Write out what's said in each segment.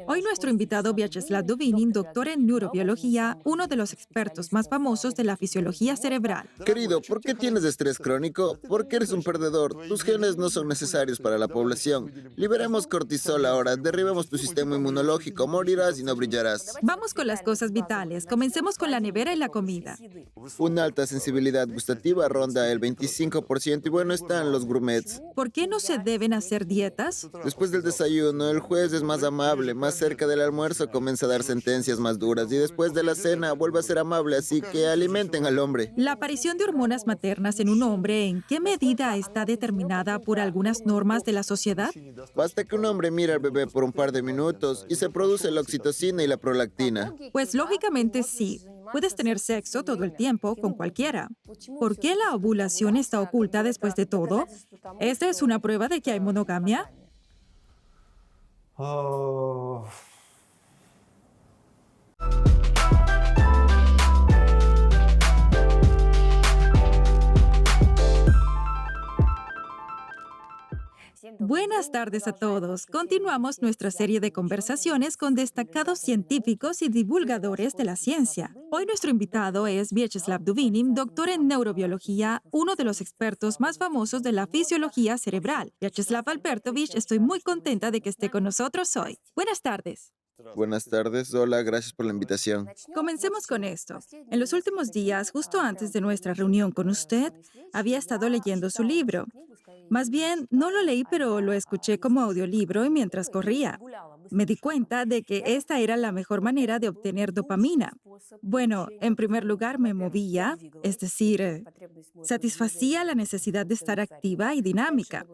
Hoy nuestro invitado Vyacheslav Dubinin, doctor en neurobiología, uno de los expertos más famosos de la fisiología cerebral. Querido, ¿por qué tienes estrés crónico? Porque eres un perdedor. Tus genes no son necesarios para la población. Liberemos cortisol ahora, derribemos tu sistema inmunológico, morirás y no brillarás. Vamos con las cosas vitales. Comencemos con la nevera y la comida. Una alta sensibilidad gustativa ronda el 25% y bueno están los gourmets. ¿Por qué no se deben hacer dietas? Después del desayuno, el juez es más amable, más cerca del almuerzo comienza a dar sentencias más duras y después de la cena vuelve a ser amable, así que alimenten al hombre. La aparición de hormonas maternas en un hombre, ¿en qué medida está determinada por algunas normas de la sociedad? Basta que un hombre mire al bebé por un par de minutos y se produce la oxitocina y la prolactina. Pues lógicamente sí. Puedes tener sexo todo el tiempo con cualquiera. ¿Por qué la ovulación está oculta después de todo? ¿Esta es una prueba de que hay monogamia? Oh. Buenas tardes a todos. Continuamos nuestra serie de conversaciones con destacados científicos y divulgadores de la ciencia. Hoy nuestro invitado es Vyacheslav Dubinin, doctor en neurobiología, uno de los expertos más famosos de la fisiología cerebral. Vyacheslav Albertovich, estoy muy contenta de que esté con nosotros hoy. Buenas tardes. Buenas tardes, hola, gracias por la invitación. Comencemos con esto. En los últimos días, justo antes de nuestra reunión con usted, había estado leyendo su libro. Más bien, no lo leí, pero lo escuché como audiolibro y mientras corría. Me di cuenta de que esta era la mejor manera de obtener dopamina. Bueno, en primer lugar, me movía, es decir, satisfacía la necesidad de estar activa y dinámica.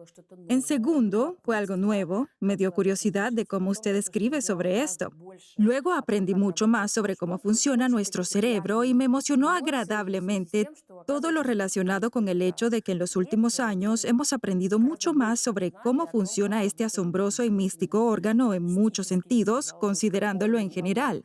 En segundo, fue algo nuevo, me dio curiosidad de cómo usted escribe sobre esto. Luego aprendí mucho más sobre cómo funciona nuestro cerebro y me emocionó agradablemente todo lo relacionado con el hecho de que en los últimos años hemos aprendido mucho más sobre cómo funciona este asombroso y místico órgano en muchos sentidos, considerándolo en general.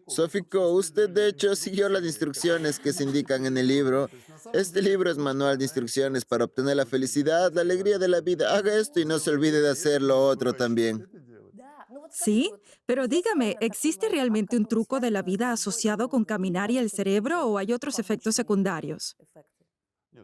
Sófico, usted de hecho siguió las instrucciones que se indican en el libro. Este libro es manual de instrucciones para obtener la felicidad, la alegría de la vida. Haga esto y no se olvide de hacer lo otro también. Sí, pero dígame, ¿existe realmente un truco de la vida asociado con caminar y el cerebro o hay otros efectos secundarios?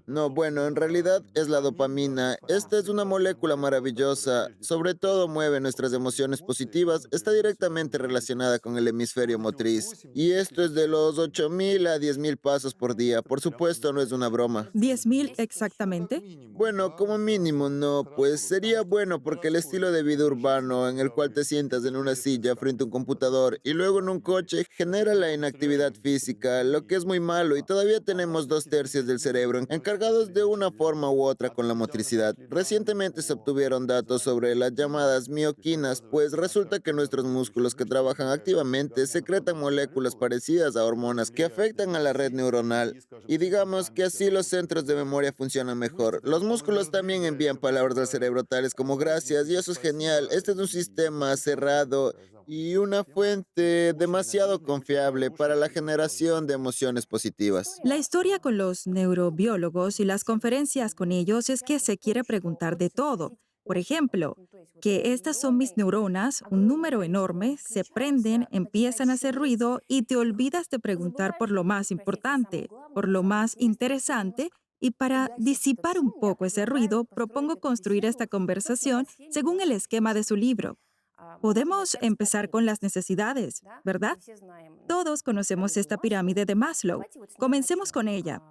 No, bueno, en realidad es la dopamina. Esta es una molécula maravillosa. Sobre todo mueve nuestras emociones positivas. Está directamente relacionada con el hemisferio motriz. Y esto es de los 8.000 a 10.000 pasos por día. Por supuesto, no es una broma. ¿10.000 exactamente? Bueno, como mínimo no, pues sería bueno porque el estilo de vida urbano en el cual te sientas en una silla frente a un computador y luego en un coche genera la inactividad física, lo que es muy malo y todavía tenemos 2/3 del cerebro encargados de una forma u otra con la motricidad. Recientemente se obtuvieron datos sobre las llamadas mioquinas, pues resulta que nuestros músculos que trabajan activamente secretan moléculas parecidas a hormonas que afectan a la red neuronal y digamos que así los centros de memoria funcionan mejor. Los músculos también envían palabras al cerebro tales como gracias y eso es genial. Este es un sistema cerrado y una fuente demasiado confiable para la generación de emociones positivas. La historia con los neurobiólogos y las conferencias con ellos es que se quiere preguntar de todo. Por ejemplo, que estas son mis neuronas, un número enorme, se prenden, empiezan a hacer ruido y te olvidas de preguntar por lo más importante, por lo más interesante. Y para disipar un poco ese ruido, propongo construir esta conversación según el esquema de su libro. Podemos empezar con las necesidades, ¿verdad? Todos conocemos esta pirámide de Maslow. Comencemos con ella.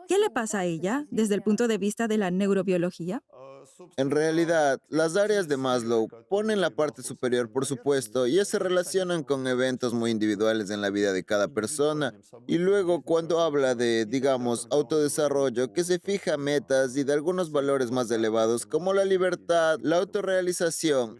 ¿Qué le pasa a ella desde el punto de vista de la neurobiología? En realidad, las áreas de Maslow ponen la parte superior, por supuesto, y se relacionan con eventos muy individuales en la vida de cada persona. Y luego, cuando habla de, digamos, autodesarrollo, que se fija metas y de algunos valores más elevados, como la libertad, la autorrealización.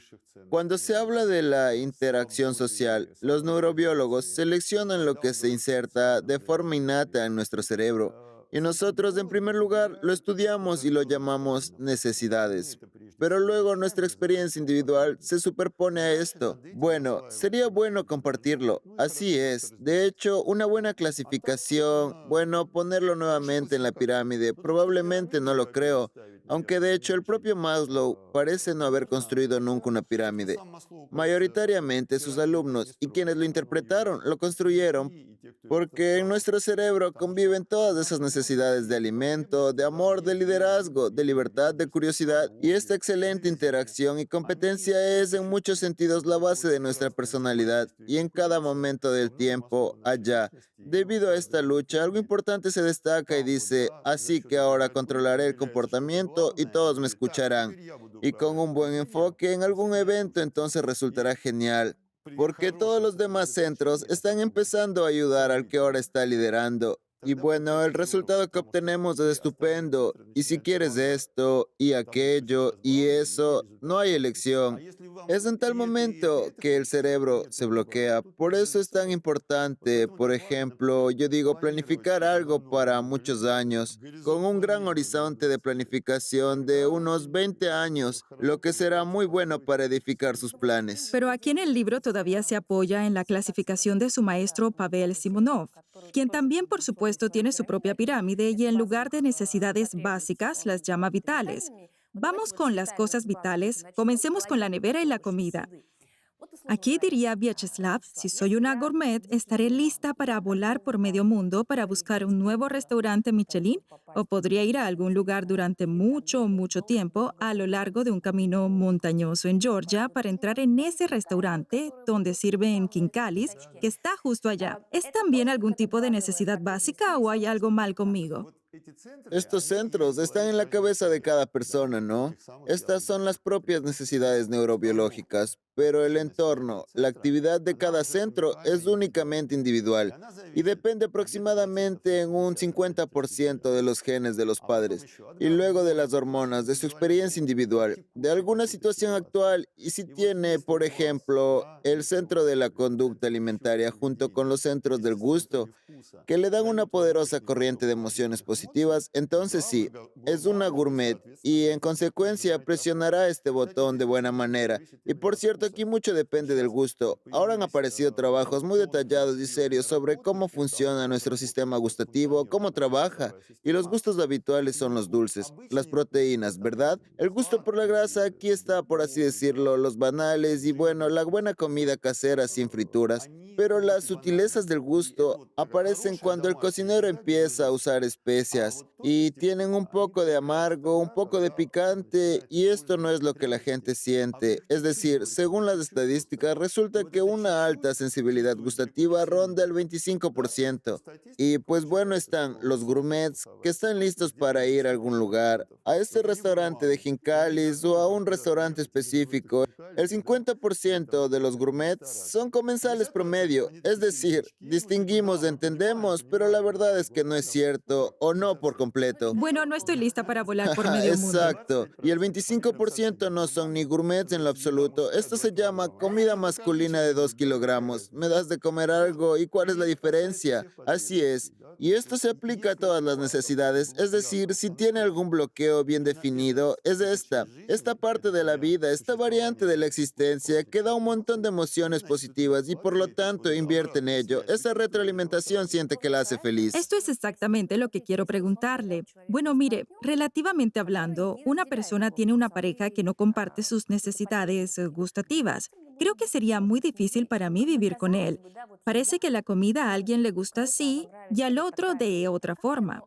Cuando se habla de la interacción social, los neurobiólogos seleccionan lo que se inserta de forma innata en nuestro cerebro. Y nosotros, en primer lugar, lo estudiamos y lo llamamos necesidades. Pero luego nuestra experiencia individual se superpone a esto. Bueno, sería bueno compartirlo. Así es. De hecho, una buena clasificación, bueno, ponerlo nuevamente en la pirámide, probablemente no lo creo. aunque de hecho el propio Maslow parece no haber construido nunca una pirámide. Mayoritariamente sus alumnos y quienes lo interpretaron lo construyeron porque en nuestro cerebro conviven todas esas necesidades de alimento, de amor, de liderazgo, de libertad, de curiosidad, y esta excelente interacción y competencia es en muchos sentidos la base de nuestra personalidad, y en cada momento del tiempo, allá. Debido a esta lucha, algo importante se destaca y dice, así que ahora controlaré el comportamiento y todos me escucharán. Y con un buen enfoque en algún evento, entonces resultará genial porque todos los demás centros están empezando a ayudar al que ahora está liderando. Y bueno, el resultado que obtenemos es estupendo. Y si quieres esto y aquello y eso, no hay elección. Es en tal momento que el cerebro se bloquea. Por eso es tan importante, por ejemplo, yo digo planificar algo para muchos años, con un gran horizonte de planificación de unos 20 años, lo que será muy bueno para edificar sus planes. Pero aquí en el libro todavía se apoya en la clasificación de su maestro Pavel Simonov, quien también, por supuesto, tiene su propia pirámide y en lugar de necesidades básicas las llama vitales. Vamos con las cosas vitales. Comencemos con la nevera y la comida. Aquí diría Vyacheslav, si soy una gourmet, estaré lista para volar por medio mundo para buscar un nuevo restaurante Michelin o podría ir a algún lugar durante mucho tiempo a lo largo de un camino montañoso en Georgia para entrar en ese restaurante donde sirven quincalis que está justo allá. ¿Es también algún tipo de necesidad básica o hay algo mal conmigo? Estos centros están en la cabeza de cada persona, ¿no? Estas son las propias necesidades neurobiológicas, pero el entorno, la actividad de cada centro es únicamente individual y depende aproximadamente en un 50% de los genes de los padres y luego de las hormonas, de su experiencia individual, de alguna situación actual y si tiene, por ejemplo, el centro de la conducta alimentaria junto con los centros del gusto que le dan una poderosa corriente de emociones positivas, entonces sí, es una gourmet y en consecuencia presionará este botón de buena manera. Y por cierto, aquí mucho depende del gusto. Ahora han aparecido trabajos muy detallados y serios sobre cómo funciona nuestro sistema gustativo, cómo trabaja. Y los gustos habituales son los dulces, las proteínas, ¿verdad? El gusto por la grasa aquí está, por así decirlo, los banales y bueno, la buena comida casera sin frituras. Pero las sutilezas del gusto aparecen cuando el cocinero empieza a usar especias y tienen un poco de amargo, un poco de picante y esto no es lo que la gente siente. Es decir, según las estadísticas, resulta que una alta sensibilidad gustativa ronda el 25%. Y pues bueno, están los gourmets que están listos para ir a algún lugar, a este restaurante de Jinkalis o a un restaurante específico. El 50% de los gourmets son comensales promedio, es decir, distinguimos, entendemos, pero la verdad es que no es cierto o no por completo. Bueno, no estoy lista para volar por medio mundo. Exacto. Y el 25% no son ni gourmets en lo absoluto. Esto se llama comida masculina de 2 kilogramos. ¿Me das de comer algo? ¿Y cuál es la diferencia? Así es. Y esto se aplica a todas las necesidades. Es decir, si tiene algún bloqueo bien definido, es esta parte de la vida, esta variante de la existencia que da un montón de emociones positivas y por lo tanto invierte en ello. Esa retroalimentación siente que la hace feliz. Esto es exactamente lo que quiero preguntarle. Bueno, mire, relativamente hablando, una persona tiene una pareja que no comparte sus necesidades gustativas. Creo que sería muy difícil para mí vivir con él. Parece que la comida a alguien le gusta así y al otro de otra forma.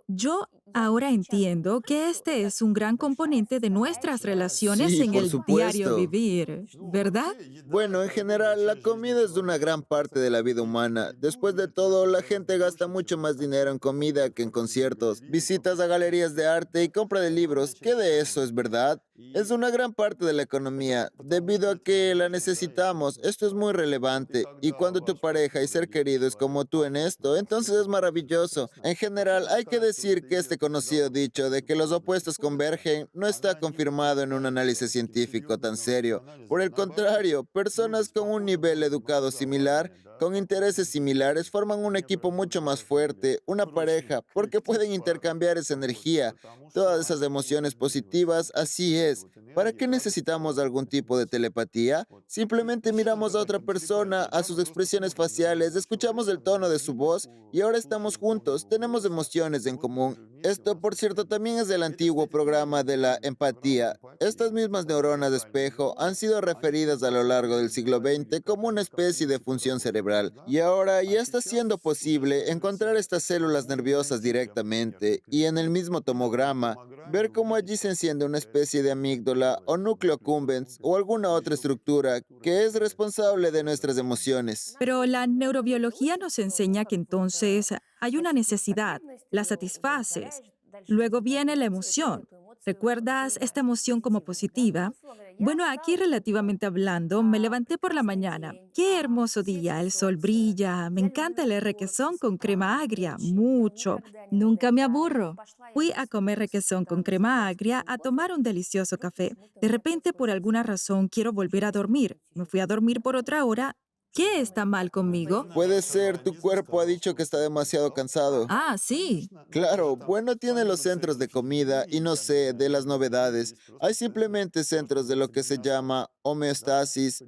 Yo ahora entiendo que este es un gran componente de nuestras relaciones Sí, en por el diario supuesto. vivir, ¿verdad? Bueno, en general, la comida es una gran parte de la vida humana. Después de todo, la gente gasta mucho más dinero en comida que en conciertos, visitas a galerías de arte y compra de libros. ¿Qué de eso es verdad? Es una gran parte de la economía. Debido a que la necesitamos, esto es muy relevante. Y cuando tu pareja y ser querido es como tú en esto, entonces es maravilloso. En general, hay que decir que este conocido dicho de que los opuestos convergen no está confirmado en un análisis científico tan serio. Por el contrario, personas con un nivel educado similar, con intereses similares, forman un equipo mucho más fuerte, una pareja, porque pueden intercambiar esa energía, todas esas emociones positivas, así es. ¿Para qué necesitamos algún tipo de telepatía? Simplemente miramos a otra persona, a sus expresiones faciales, escuchamos el tono de su voz y ahora estamos juntos, tenemos emociones en común. Esto, por cierto, también es del antiguo programa de la empatía. Estas mismas neuronas de espejo han sido referidas a lo largo del siglo XX como una especie de función cerebral. Y ahora ya está siendo posible encontrar estas células nerviosas directamente y en el mismo tomograma, ver cómo allí se enciende una especie de amígdala o núcleo accumbens o alguna otra estructura que es responsable de nuestras emociones. Pero la neurobiología nos enseña que entonces hay una necesidad, la satisfaces. Luego viene la emoción. ¿Recuerdas esta emoción como positiva? Bueno, aquí relativamente hablando, me levanté por la mañana. Qué hermoso día, el sol brilla, me encanta el requesón con crema agria, mucho. Nunca me aburro. Fui a comer requesón con crema agria, a tomar un delicioso café. De repente, por alguna razón, quiero volver a dormir. Me fui a dormir por otra hora. ¿Qué está mal conmigo? Puede ser, tu cuerpo ha dicho que está demasiado cansado. Ah, sí. Claro, bueno tiene los centros de comida y no sé, de las novedades. Hay simplemente centros de lo que se llama homeostasis,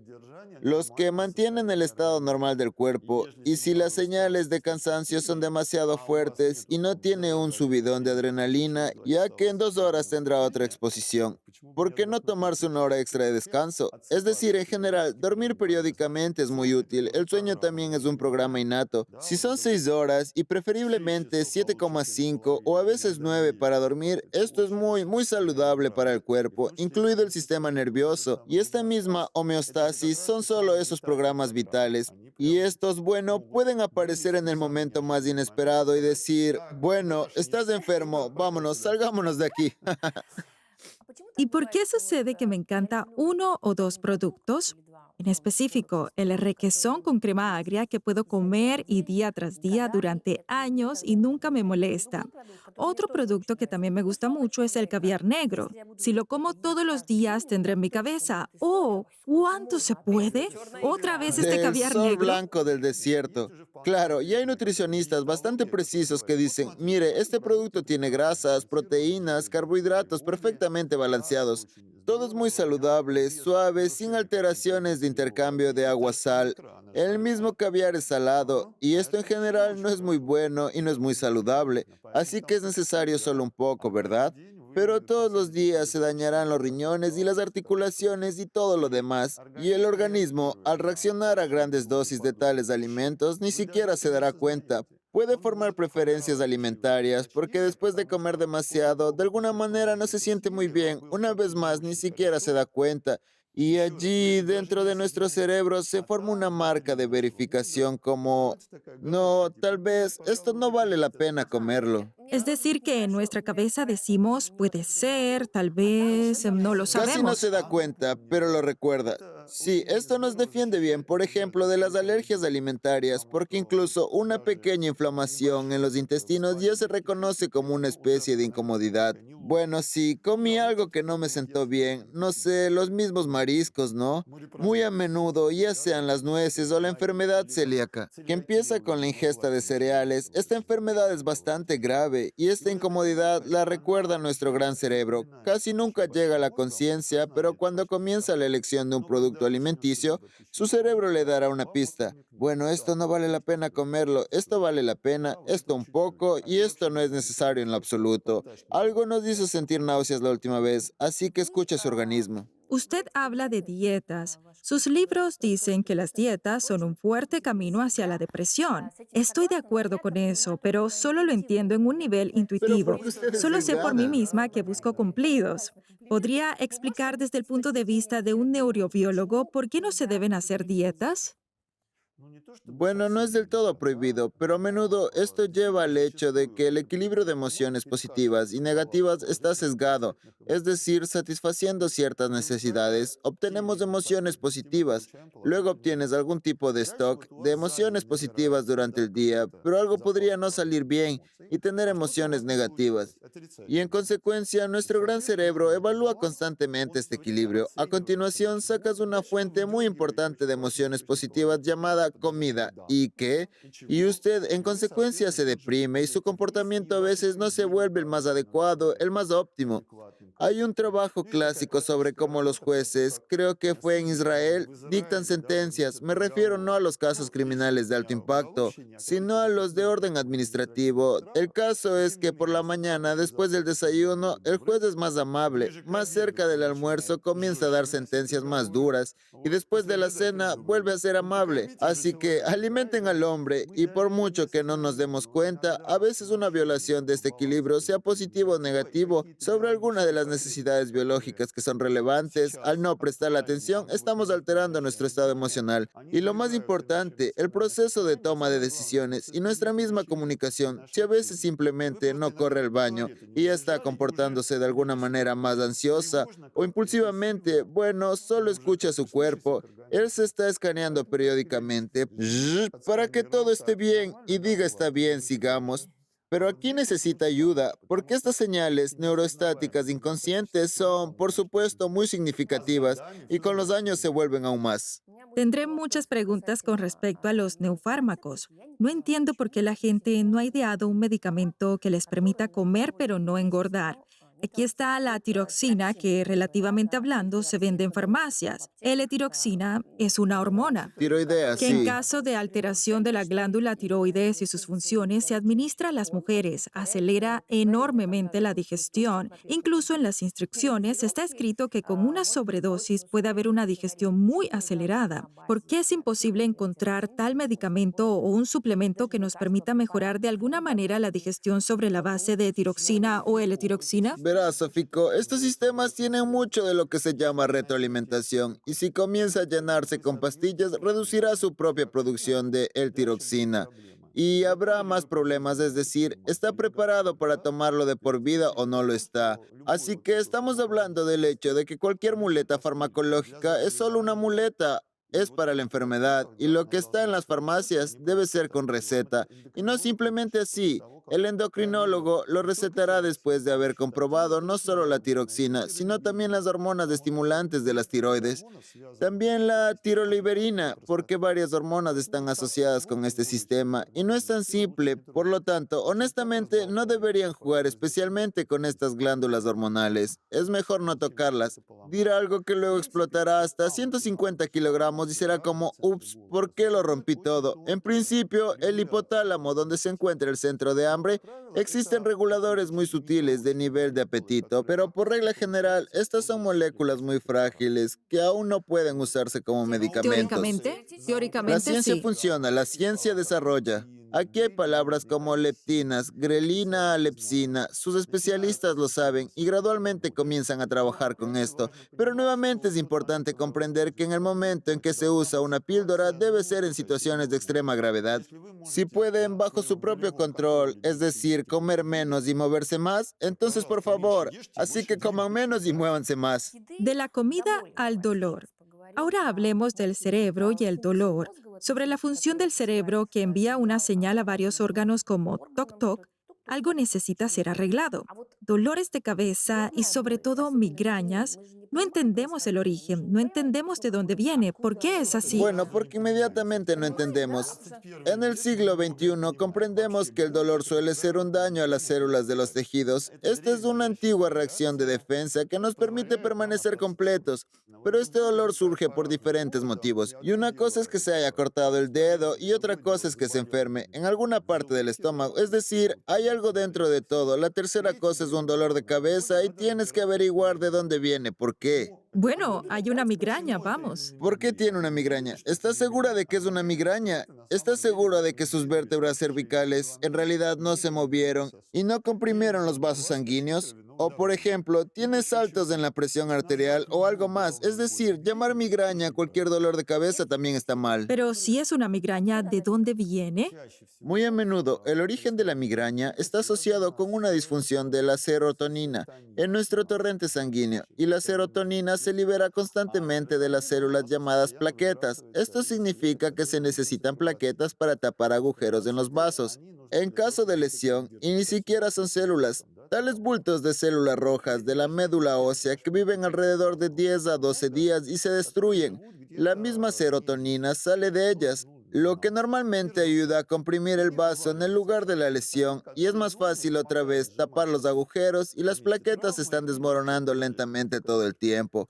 los que mantienen el estado normal del cuerpo, y si las señales de cansancio son demasiado fuertes y no tiene un subidón de adrenalina, ya que en 2 horas tendrá otra exposición. ¿Por qué no tomarse una hora extra de descanso? Es decir, en general, dormir periódicamente es muy útil. El sueño también es un programa innato. Si son 6 horas y preferiblemente 7,5 o a veces 9 para dormir, esto es muy saludable para el cuerpo, incluido el sistema nervioso. Y esta misma homeostasis son solo esos programas vitales. Y estos, bueno, pueden aparecer en el momento más inesperado y decir, bueno, estás enfermo, vámonos, salgámonos de aquí. ¿Y por qué sucede que me encanta uno o dos productos? En específico, el requesón con crema agria que puedo comer y día tras día durante años y nunca me molesta. Otro producto que también me gusta mucho es el caviar negro. Si lo como todos los días tendré en mi cabeza, oh, ¿cuánto se puede? ¿Otra vez este Del caviar sol negro? blanco del desierto. Claro, y hay nutricionistas bastante precisos que dicen, mire, este producto tiene grasas, proteínas, carbohidratos perfectamente balanceados. Todo es muy saludable, suave, sin alteraciones de intercambio de agua-sal. El mismo caviar es salado, y esto en general no es muy bueno y no es muy saludable, así que es necesario solo un poco, ¿verdad? Pero todos los días se dañarán los riñones y las articulaciones y todo lo demás, y el organismo, al reaccionar a grandes dosis de tales alimentos, ni siquiera se dará cuenta. Puede formar preferencias alimentarias porque después de comer demasiado, de alguna manera no se siente muy bien. Una vez más, ni siquiera se da cuenta. Y allí, dentro de nuestro cerebro, se forma una marca de verificación como, no, tal vez esto no vale la pena comerlo. Es decir, que en nuestra cabeza decimos, puede ser, tal vez, no lo Casi no se sabemos. da cuenta, pero lo recuerda. Sí, esto nos defiende bien, por ejemplo, de las alergias alimentarias, porque incluso una pequeña inflamación en los intestinos ya se reconoce como una especie de incomodidad. Bueno, sí, comí algo que no me sentó bien, no sé, los mismos mariscos, ¿no? Muy a menudo, ya sean las nueces o la enfermedad celíaca, que empieza con la ingesta de cereales. Esta enfermedad es bastante grave y esta incomodidad la recuerda nuestro gran cerebro. Casi nunca llega a la conciencia, pero cuando comienza la elección de un producto alimenticio, su cerebro le dará una pista. Bueno, esto no vale la pena comerlo, esto vale la pena, esto un poco y esto no es necesario en lo absoluto. Algo nos hizo sentir náuseas la última vez, así que escucha su organismo. Usted habla de dietas. Sus libros dicen que las dietas son un fuerte camino hacia la depresión. Estoy de acuerdo con eso, pero solo lo entiendo en un nivel Pero intuitivo. porque usted es Solo sé por mí vegana. misma que busco cumplidos. ¿Podría explicar desde el punto de vista de un neurobiólogo por qué no se deben hacer dietas? Bueno, no es del todo prohibido, pero a menudo esto lleva al hecho de que el equilibrio de emociones positivas y negativas está sesgado, es decir, satisfaciendo ciertas necesidades, obtenemos emociones positivas, luego obtienes algún tipo de stock de emociones positivas durante el día, pero algo podría no salir bien y tener emociones negativas. Y en consecuencia, nuestro gran cerebro evalúa constantemente este equilibrio. A continuación, sacas una fuente muy importante de emociones positivas llamada la comida. ¿Y qué? Y usted en consecuencia se deprime y su comportamiento a veces no se vuelve el más adecuado, el más óptimo. Hay un trabajo clásico sobre cómo los jueces, creo que fue en Israel, dictan sentencias. Me refiero no a los casos criminales de alto impacto, sino a los de orden administrativo. El caso es que por la mañana, después del desayuno, el juez es más amable. Más cerca del almuerzo comienza a dar sentencias más duras y después de la cena vuelve a ser amable. Así que alimenten al hombre y por mucho que no nos demos cuenta, a veces una violación de este equilibrio, sea positivo o negativo, sobre alguna de las necesidades biológicas que son relevantes, al no prestar la atención, estamos alterando nuestro estado emocional. Y lo más importante, el proceso de toma de decisiones y nuestra misma comunicación. Si a veces simplemente no corre al baño y ya está comportándose de alguna manera más ansiosa o impulsivamente, bueno, solo escucha su cuerpo. Él se está escaneando periódicamente para que todo esté bien y diga está bien, sigamos. Pero aquí necesita ayuda, porque estas señales neuroestáticas inconscientes son, por supuesto, muy significativas y con los años se vuelven aún más. Tendré muchas preguntas con respecto a los neufármacos. No entiendo por qué la gente no ha ideado un medicamento que les permita comer pero no engordar. Aquí está la tiroxina, que relativamente hablando se vende en farmacias. L-tiroxina es una hormona Tiroidea, que en sí. caso de alteración de la glándula tiroides y sus funciones se administra a las mujeres, acelera enormemente la digestión. Incluso en las instrucciones está escrito que con una sobredosis puede haber una digestión muy acelerada. ¿Por qué es imposible encontrar tal medicamento o un suplemento que nos permita mejorar de alguna manera la digestión sobre la base de tiroxina o L-tiroxina? Verás, Sofiko, estos sistemas tienen mucho de lo que se llama retroalimentación y si comienza a llenarse con pastillas, reducirá su propia producción de L-tiroxina y habrá más problemas, es decir, ¿está preparado para tomarlo de por vida o no lo está? Así que estamos hablando del hecho de que cualquier muleta farmacológica es solo una muleta. Es para la enfermedad y lo que está en las farmacias debe ser con receta y no simplemente así. El endocrinólogo lo recetará después de haber comprobado no solo la tiroxina, sino también las hormonas estimulantes de las tiroides. También la tiroliberina, porque varias hormonas están asociadas con este sistema y no es tan simple. Por lo tanto, honestamente, no deberían jugar especialmente con estas glándulas hormonales. Es mejor no tocarlas. Dirá algo que luego explotará hasta 150 kilogramos y será como, ups, ¿por qué lo rompí todo? En principio, el hipotálamo, donde se encuentra el centro de hambre, existen reguladores muy sutiles de nivel de apetito, pero por regla general, estas son moléculas muy frágiles que aún no pueden usarse como medicamentos. Teóricamente, La teóricamente ciencia sí. funciona, la ciencia desarrolla. Aquí hay palabras como leptinas, grelina, lepsina. Sus especialistas lo saben y gradualmente comienzan a trabajar con esto. Pero nuevamente es importante comprender que en el momento en que se usa una píldora debe ser en situaciones de extrema gravedad. Si pueden, bajo su propio control, es decir, comer menos y moverse más, entonces por favor, así que coman menos y muévanse más. De la comida al dolor. Ahora hablemos del cerebro y el dolor. Sobre la función del cerebro que envía una señal a varios órganos como toc toc, algo necesita ser arreglado. Dolores de cabeza y sobre todo migrañas, no entendemos el origen, no entendemos de dónde viene, por qué es así. Bueno, porque inmediatamente no entendemos. En el siglo XXI comprendemos que el dolor suele ser un daño a las células de los tejidos. Esta es una antigua reacción de defensa que nos permite permanecer completos, pero este dolor surge por diferentes motivos. Y una cosa es que se haya cortado el dedo y otra cosa es que se enferme en alguna parte del estómago. Es decir, hay algo dentro de todo. La tercera cosa es un dolor de cabeza y tienes que averiguar de dónde viene, por qué. Bueno, hay una migraña, vamos. ¿Por qué tiene una migraña? ¿Estás segura de que es una migraña? ¿Estás segura de que sus vértebras cervicales en realidad no se movieron y no comprimieron los vasos sanguíneos? O, por ejemplo, tienes saltos en la presión arterial o algo más. Es decir, llamar migraña a cualquier dolor de cabeza también está mal. Pero si es una migraña, ¿de dónde viene? Muy a menudo, el origen de la migraña está asociado con una disfunción de la serotonina en nuestro torrente sanguíneo, y la serotonina se libera constantemente de las células llamadas plaquetas. Esto significa que se necesitan plaquetas para tapar agujeros en los vasos. En caso de lesión, y ni siquiera son células, tales bultos de células rojas de la médula ósea que viven alrededor de 10 a 12 días y se destruyen. La misma serotonina sale de ellas. lo que normalmente ayuda a comprimir el vaso en el lugar de la lesión y es más fácil otra vez tapar los agujeros y las plaquetas se están desmoronando lentamente todo el tiempo.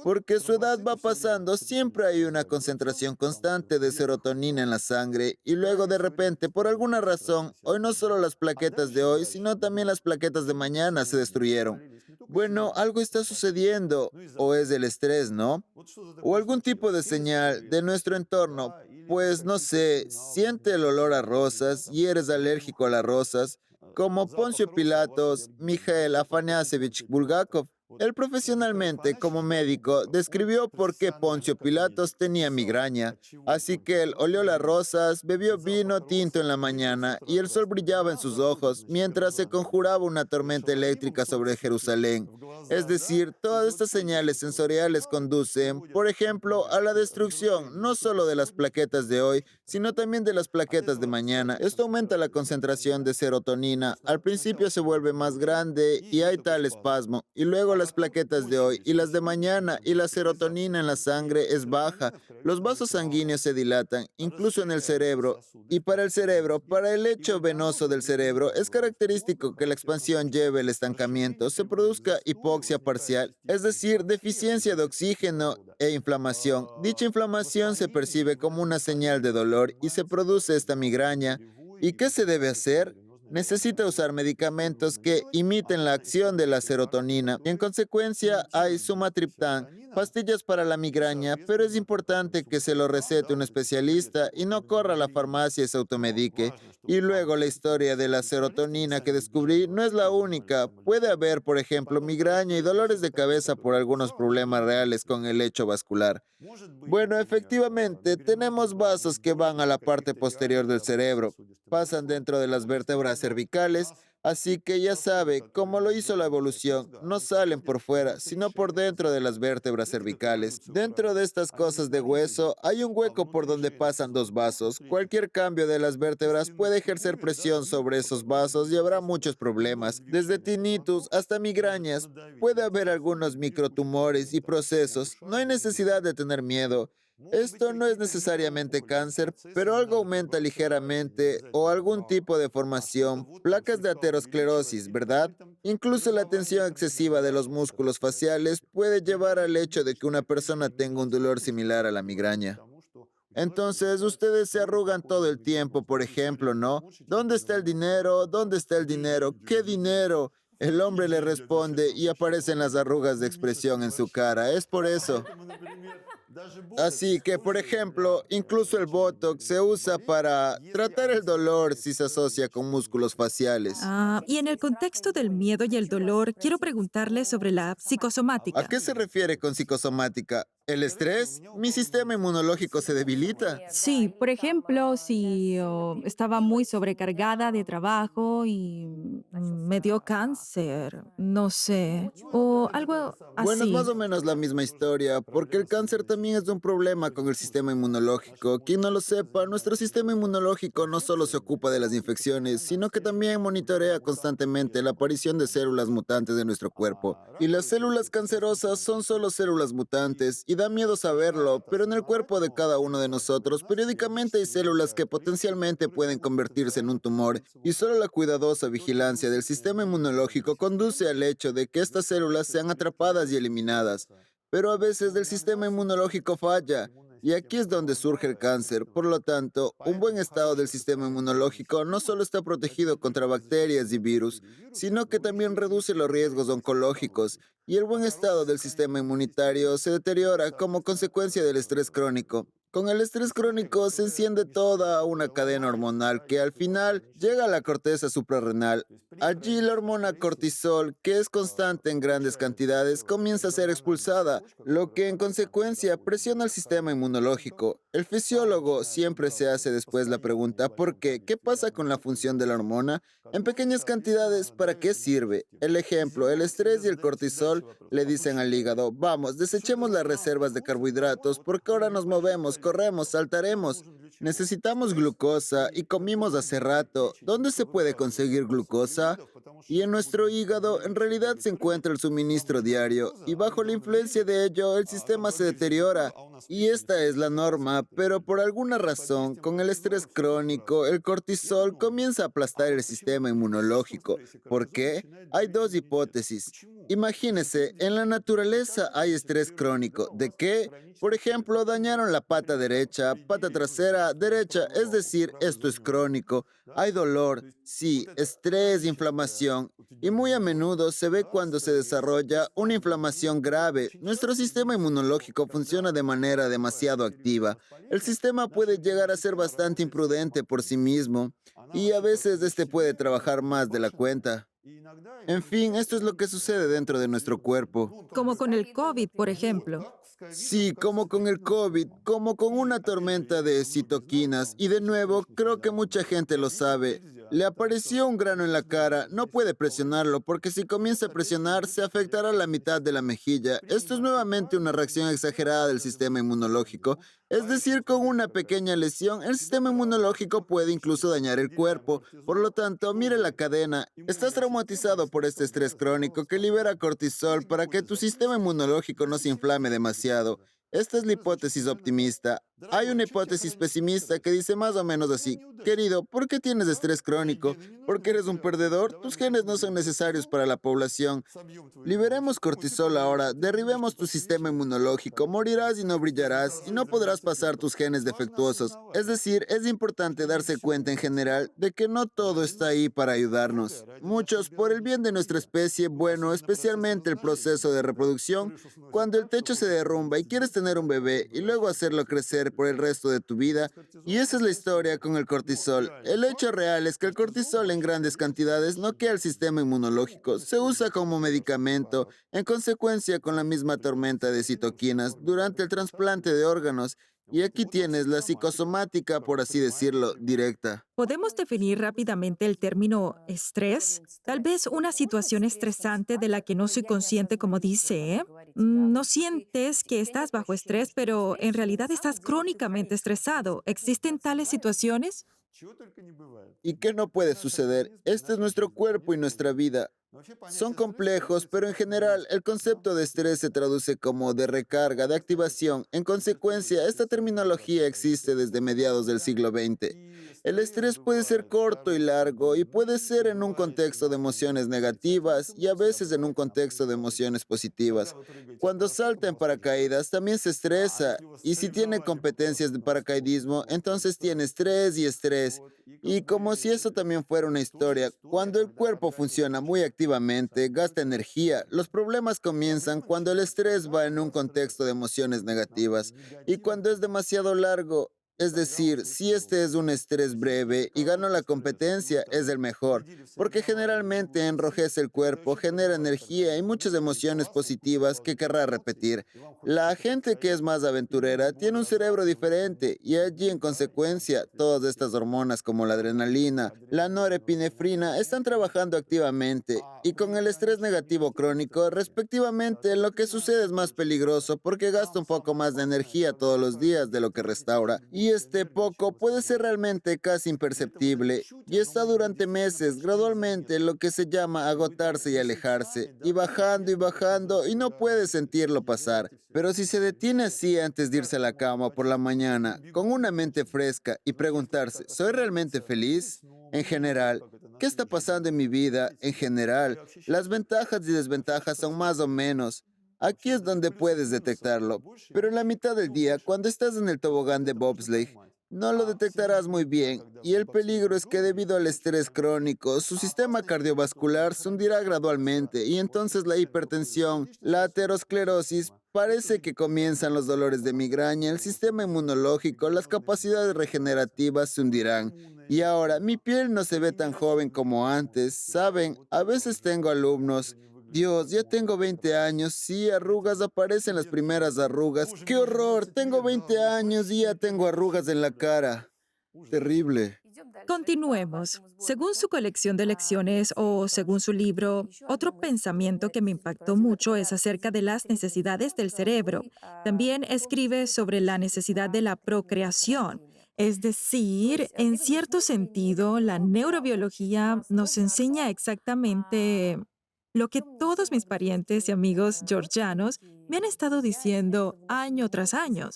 Porque su edad va pasando, siempre hay una concentración constante de serotonina en la sangre y luego de repente, por alguna razón, hoy no solo las plaquetas de hoy, sino también las plaquetas de mañana se destruyeron. Bueno, algo está sucediendo, o es el estrés, ¿no? O algún tipo de señal de nuestro entorno, pues no sé, siente el olor a rosas y eres alérgico a las rosas, como Poncio Pilatos, Mikhail Afanasievich Bulgakov. Él profesionalmente, como médico, describió por qué Poncio Pilatos tenía migraña, así que él olió las rosas, bebió vino tinto en la mañana y el sol brillaba en sus ojos mientras se conjuraba una tormenta eléctrica sobre Jerusalén. Es decir, todas estas señales sensoriales conducen, por ejemplo, a la destrucción no solo de las plaquetas de hoy, sino también de las plaquetas de mañana. Esto aumenta la concentración de serotonina. Al principio se vuelve más grande y hay tal espasmo, y luego las plaquetas de hoy y las de mañana y la serotonina en la sangre es baja. Los vasos sanguíneos se dilatan, incluso en el cerebro, y para el cerebro, para el lecho venoso del cerebro, es característico que la expansión lleve el estancamiento, se produzca hipoxia parcial, es decir, deficiencia de oxígeno e inflamación. Dicha inflamación se percibe como una señal de dolor y se produce esta migraña. ¿Y qué se debe hacer? Necesita usar medicamentos que imiten la acción de la serotonina. En consecuencia, hay sumatriptán, pastillas para la migraña, pero es importante que se lo recete un especialista y no corra a la farmacia y se automedique. Y luego la historia de la serotonina que descubrí no es la única. Puede haber, por ejemplo, migraña y dolores de cabeza por algunos problemas reales con el lecho vascular. Bueno, efectivamente, tenemos vasos que van a la parte posterior del cerebro, pasan dentro de las vértebras cervicales, así que ya sabe, como lo hizo la evolución, no salen por fuera, sino por dentro de las vértebras cervicales. Dentro de estas cosas de hueso hay un hueco por donde pasan dos vasos. Cualquier cambio de las vértebras puede ejercer presión sobre esos vasos y habrá muchos problemas, desde tinnitus hasta migrañas. Puede haber algunos microtumores y procesos. No hay necesidad de tener miedo. Esto no es necesariamente cáncer, pero algo aumenta ligeramente o algún tipo de formación, placas de aterosclerosis, ¿verdad? Incluso la tensión excesiva de los músculos faciales puede llevar al hecho de que una persona tenga un dolor similar a la migraña. Entonces, ustedes se arrugan todo el tiempo, por ejemplo, ¿no? ¿Dónde está el dinero? ¿Dónde está el dinero? ¿Qué dinero? El hombre le responde y aparecen las arrugas de expresión en su cara. Es por eso. Así que, por ejemplo, incluso el Botox se usa para tratar el dolor si se asocia con músculos faciales. Y en el contexto del miedo y el dolor, quiero preguntarle sobre la ¿A psicosomática. qué se refiere con psicosomática? ¿El estrés? Mi sistema inmunológico se debilita. Sí, por ejemplo, si estaba muy sobrecargada de trabajo y me dio cáncer, no sé, o algo Bueno, es más así. o menos la misma historia, porque el cáncer también es un problema con el sistema inmunológico. Quien no lo sepa, nuestro sistema inmunológico no solo se ocupa de las infecciones, sino que también monitorea constantemente la aparición de células mutantes de nuestro cuerpo. Y las células cancerosas son solo células mutantes, y da miedo saberlo, pero en el cuerpo de cada uno de nosotros periódicamente hay células que potencialmente pueden convertirse en un tumor, y solo la cuidadosa vigilancia del sistema inmunológico conduce al hecho de que estas células sean atrapadas y eliminadas. Pero a veces el sistema inmunológico falla, y aquí es donde surge el cáncer. Por lo tanto, un buen estado del sistema inmunológico no solo está protegido contra bacterias y virus, sino que también reduce los riesgos oncológicos, y el buen estado del sistema inmunitario se deteriora como consecuencia del estrés crónico. Con el estrés crónico se enciende toda una cadena hormonal que al final llega a la corteza suprarrenal. Allí la hormona cortisol, que es constante en grandes cantidades, comienza a ser expulsada, lo que en consecuencia presiona el sistema inmunológico. El fisiólogo siempre se hace después la pregunta ¿por qué? ¿Qué pasa con la función de la hormona? En pequeñas cantidades, ¿para qué sirve? El ejemplo, el estrés y el cortisol le dicen al hígado, vamos, desechemos las reservas de carbohidratos porque ahora nos movemos, corremos, saltaremos. Necesitamos glucosa y comimos hace rato. ¿Dónde se puede conseguir glucosa? Y en nuestro hígado en realidad se encuentra el suministro diario y bajo la influencia de ello el sistema se deteriora. Y esta es la norma, pero por alguna razón, con el estrés crónico, el cortisol comienza a aplastar el sistema inmunológico. ¿Por qué? Hay dos hipótesis. Imagínese, en la naturaleza hay estrés crónico. ¿De qué? Por ejemplo, dañaron la pata derecha, pata trasera, derecha, es decir, esto es crónico. Hay dolor, sí, estrés, inflamación, y muy a menudo se ve cuando se desarrolla una inflamación grave. Nuestro sistema inmunológico funciona de manera demasiado activa. El sistema puede llegar a ser bastante imprudente por sí mismo, y a veces este puede trabajar más de la cuenta. En fin, esto es lo que sucede dentro de nuestro cuerpo. Como con el COVID, por ejemplo. Sí, como con el COVID, como con una tormenta de citoquinas. Y de nuevo, creo que mucha gente lo sabe. Le apareció un grano en la cara, no puede presionarlo porque si comienza a presionar se afectará la mitad de la mejilla. Esto es nuevamente una reacción exagerada del sistema inmunológico. Es decir, con una pequeña lesión, el sistema inmunológico puede incluso dañar el cuerpo. Por lo tanto, mire la cadena. Estás traumatizado por este estrés crónico que libera cortisol para que tu sistema inmunológico no se inflame demasiado. Esta es la hipótesis optimista. Hay una hipótesis pesimista que dice más o menos así: querido, ¿por qué tienes estrés crónico? ¿Porque eres un perdedor? Tus genes no son necesarios para la población. Liberemos cortisol ahora, derribemos tu sistema inmunológico, morirás y no brillarás y no podrás pasar tus genes defectuosos. Es decir, es importante darse cuenta en general de que no todo está ahí para ayudarnos. Muchos, por el bien de nuestra especie, bueno, especialmente el proceso de reproducción, cuando el techo se derrumba y quieres tener un bebé y luego hacerlo crecer por el resto de tu vida, y esa es la historia con el cortisol. El hecho real es que el cortisol en grandes cantidades noquea el sistema inmunológico, se usa como medicamento, en consecuencia con la misma tormenta de citoquinas durante el trasplante de órganos. Y aquí tienes la psicosomática, por así decirlo, directa. ¿Podemos definir rápidamente el término estrés? Tal vez una situación estresante de la que no soy consciente, como dice, ¿eh? No sientes que estás bajo estrés, pero en realidad estás crónicamente estresado. ¿Existen tales situaciones? ¿Y qué no puede suceder? Este es nuestro cuerpo y nuestra vida. Son complejos, pero en general el concepto de estrés se traduce como de recarga, de activación. En consecuencia, esta terminología existe desde mediados del siglo XX. El estrés puede ser corto y largo y puede ser en un contexto de emociones negativas y a veces en un contexto de emociones positivas. Cuando salta en paracaídas también se estresa y si tiene competencias de paracaidismo, entonces tiene estrés y estrés. Y como si eso también fuera una historia, cuando el cuerpo funciona muy activamente, gasta energía. Los problemas comienzan cuando el estrés va en un contexto de emociones negativas y cuando es demasiado largo. Es decir, si este es un estrés breve y gano la competencia, es el mejor, porque generalmente enrojece el cuerpo, genera energía y muchas emociones positivas que querrá repetir. La gente que es más aventurera tiene un cerebro diferente y allí en consecuencia todas estas hormonas como la adrenalina, la norepinefrina están trabajando activamente y con el estrés negativo crónico respectivamente lo que sucede es más peligroso porque gasta un poco más de energía todos los días de lo que restaura y este poco puede ser realmente casi imperceptible y está durante meses gradualmente lo que se llama agotarse y alejarse y bajando y no puede sentirlo pasar. Pero si se detiene así antes de irse a la cama por la mañana, con una mente fresca y preguntarse, ¿soy realmente feliz? En general, ¿qué está pasando en mi vida? En general, las ventajas y desventajas son más o menos. Aquí es donde puedes detectarlo. Pero en la mitad del día, cuando estás en el tobogán de bobsleigh, no lo detectarás muy bien, y el peligro es que debido al estrés crónico, su sistema cardiovascular se hundirá gradualmente y entonces la hipertensión, la aterosclerosis, parece que comienzan los dolores de migraña, el sistema inmunológico, las capacidades regenerativas se hundirán. Y ahora, mi piel no se ve tan joven como antes. Saben, a veces tengo alumnos. Dios, ya tengo 20 años, sí, arrugas, aparecen las primeras arrugas. ¡Qué horror! Tengo 20 años y ya tengo arrugas en la cara. Terrible. Continuemos. Según su colección de lecciones o según su libro, otro pensamiento que me impactó mucho es acerca de las necesidades del cerebro. También escribe sobre la necesidad de la procreación. Es decir, en cierto sentido, la neurobiología nos enseña exactamente lo que todos mis parientes y amigos georgianos me han estado diciendo año tras año.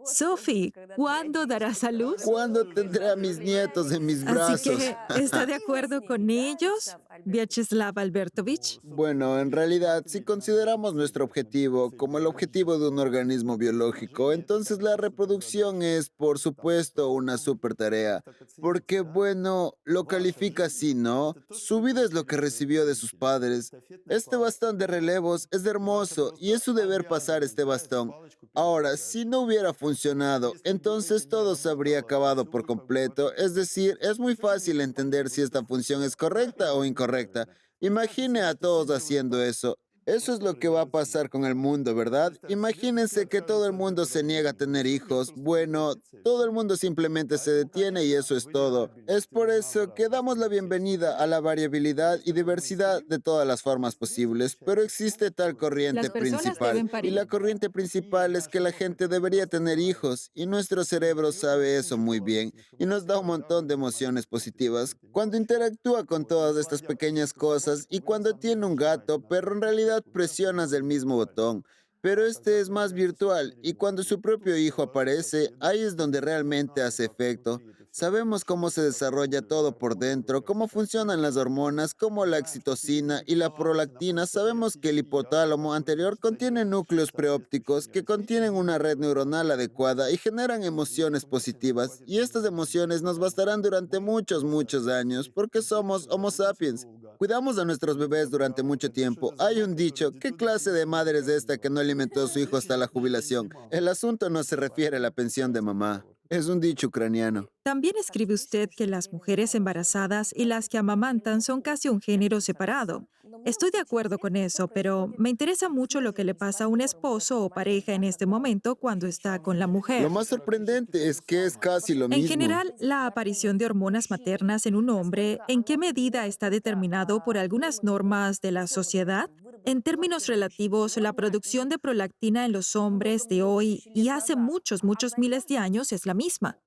Sophie, ¿cuándo darás a luz? ¿Cuándo tendré a mis nietos en mis Así brazos? que, ¿está de acuerdo con ellos, Vyacheslav Albertovich? Bueno, en realidad, si consideramos nuestro objetivo como el objetivo de un organismo biológico, entonces la reproducción es, por supuesto, una super tarea, porque, bueno, lo califica así, ¿no? Su vida es lo que recibió de sus padres. Este bastón de relevos es hermoso y es su deber pasar este bastón. Ahora, si no hubiera funcionado, entonces todo se habría acabado por completo, es decir, es muy fácil entender si esta función es correcta o incorrecta. Imagine a todos haciendo eso. Eso es lo que va a pasar con el mundo, ¿verdad? Imagínense que todo el mundo se niega a tener hijos. Bueno, todo el mundo simplemente se detiene y eso es todo. Es por eso que damos la bienvenida a la variabilidad y diversidad de todas las formas posibles, pero existe tal corriente Las personas principal. deben Y parir. la corriente principal es que la gente debería tener hijos y nuestro cerebro sabe eso muy bien y nos da un montón de emociones positivas cuando interactúa con todas estas pequeñas cosas y cuando tiene un gato, pero en realidad presionas el mismo botón. Pero este es más virtual y cuando su propio hijo aparece, ahí es donde realmente hace efecto. Sabemos cómo se desarrolla todo por dentro, cómo funcionan las hormonas, como la oxitocina y la prolactina. Sabemos que el hipotálamo anterior contiene núcleos preópticos que contienen una red neuronal adecuada y generan emociones positivas. Y estas emociones nos bastarán durante muchos, muchos años, porque somos Homo sapiens. Cuidamos a nuestros bebés durante mucho tiempo. Hay un dicho, ¿qué clase de madre es esta que no alimentó a su hijo hasta la jubilación? El asunto no se refiere a la pensión de mamá. Es un dicho ucraniano. También escribe usted que las mujeres embarazadas y las que amamantan son casi un género separado. Estoy de acuerdo con eso, pero me interesa mucho lo que le pasa a un esposo o pareja en este momento cuando está con la Lo mujer. más sorprendente es que es casi lo En mismo. general, la aparición de hormonas maternas en un hombre, ¿en qué medida está determinado por algunas normas de la sociedad? En términos relativos, la producción de prolactina en los hombres de hoy y hace muchos, muchos miles de años es la misma.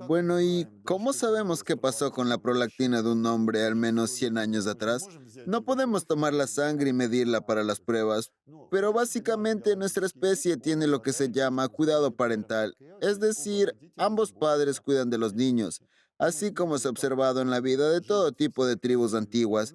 Bueno, ¿y cómo sabemos qué pasó con la prolactina de un hombre al menos 100 años atrás? No podemos tomar la sangre y medirla para las pruebas, pero básicamente nuestra especie tiene lo que se llama cuidado parental, es decir, ambos padres cuidan de los niños, así como se ha observado en la vida de todo tipo de tribus antiguas.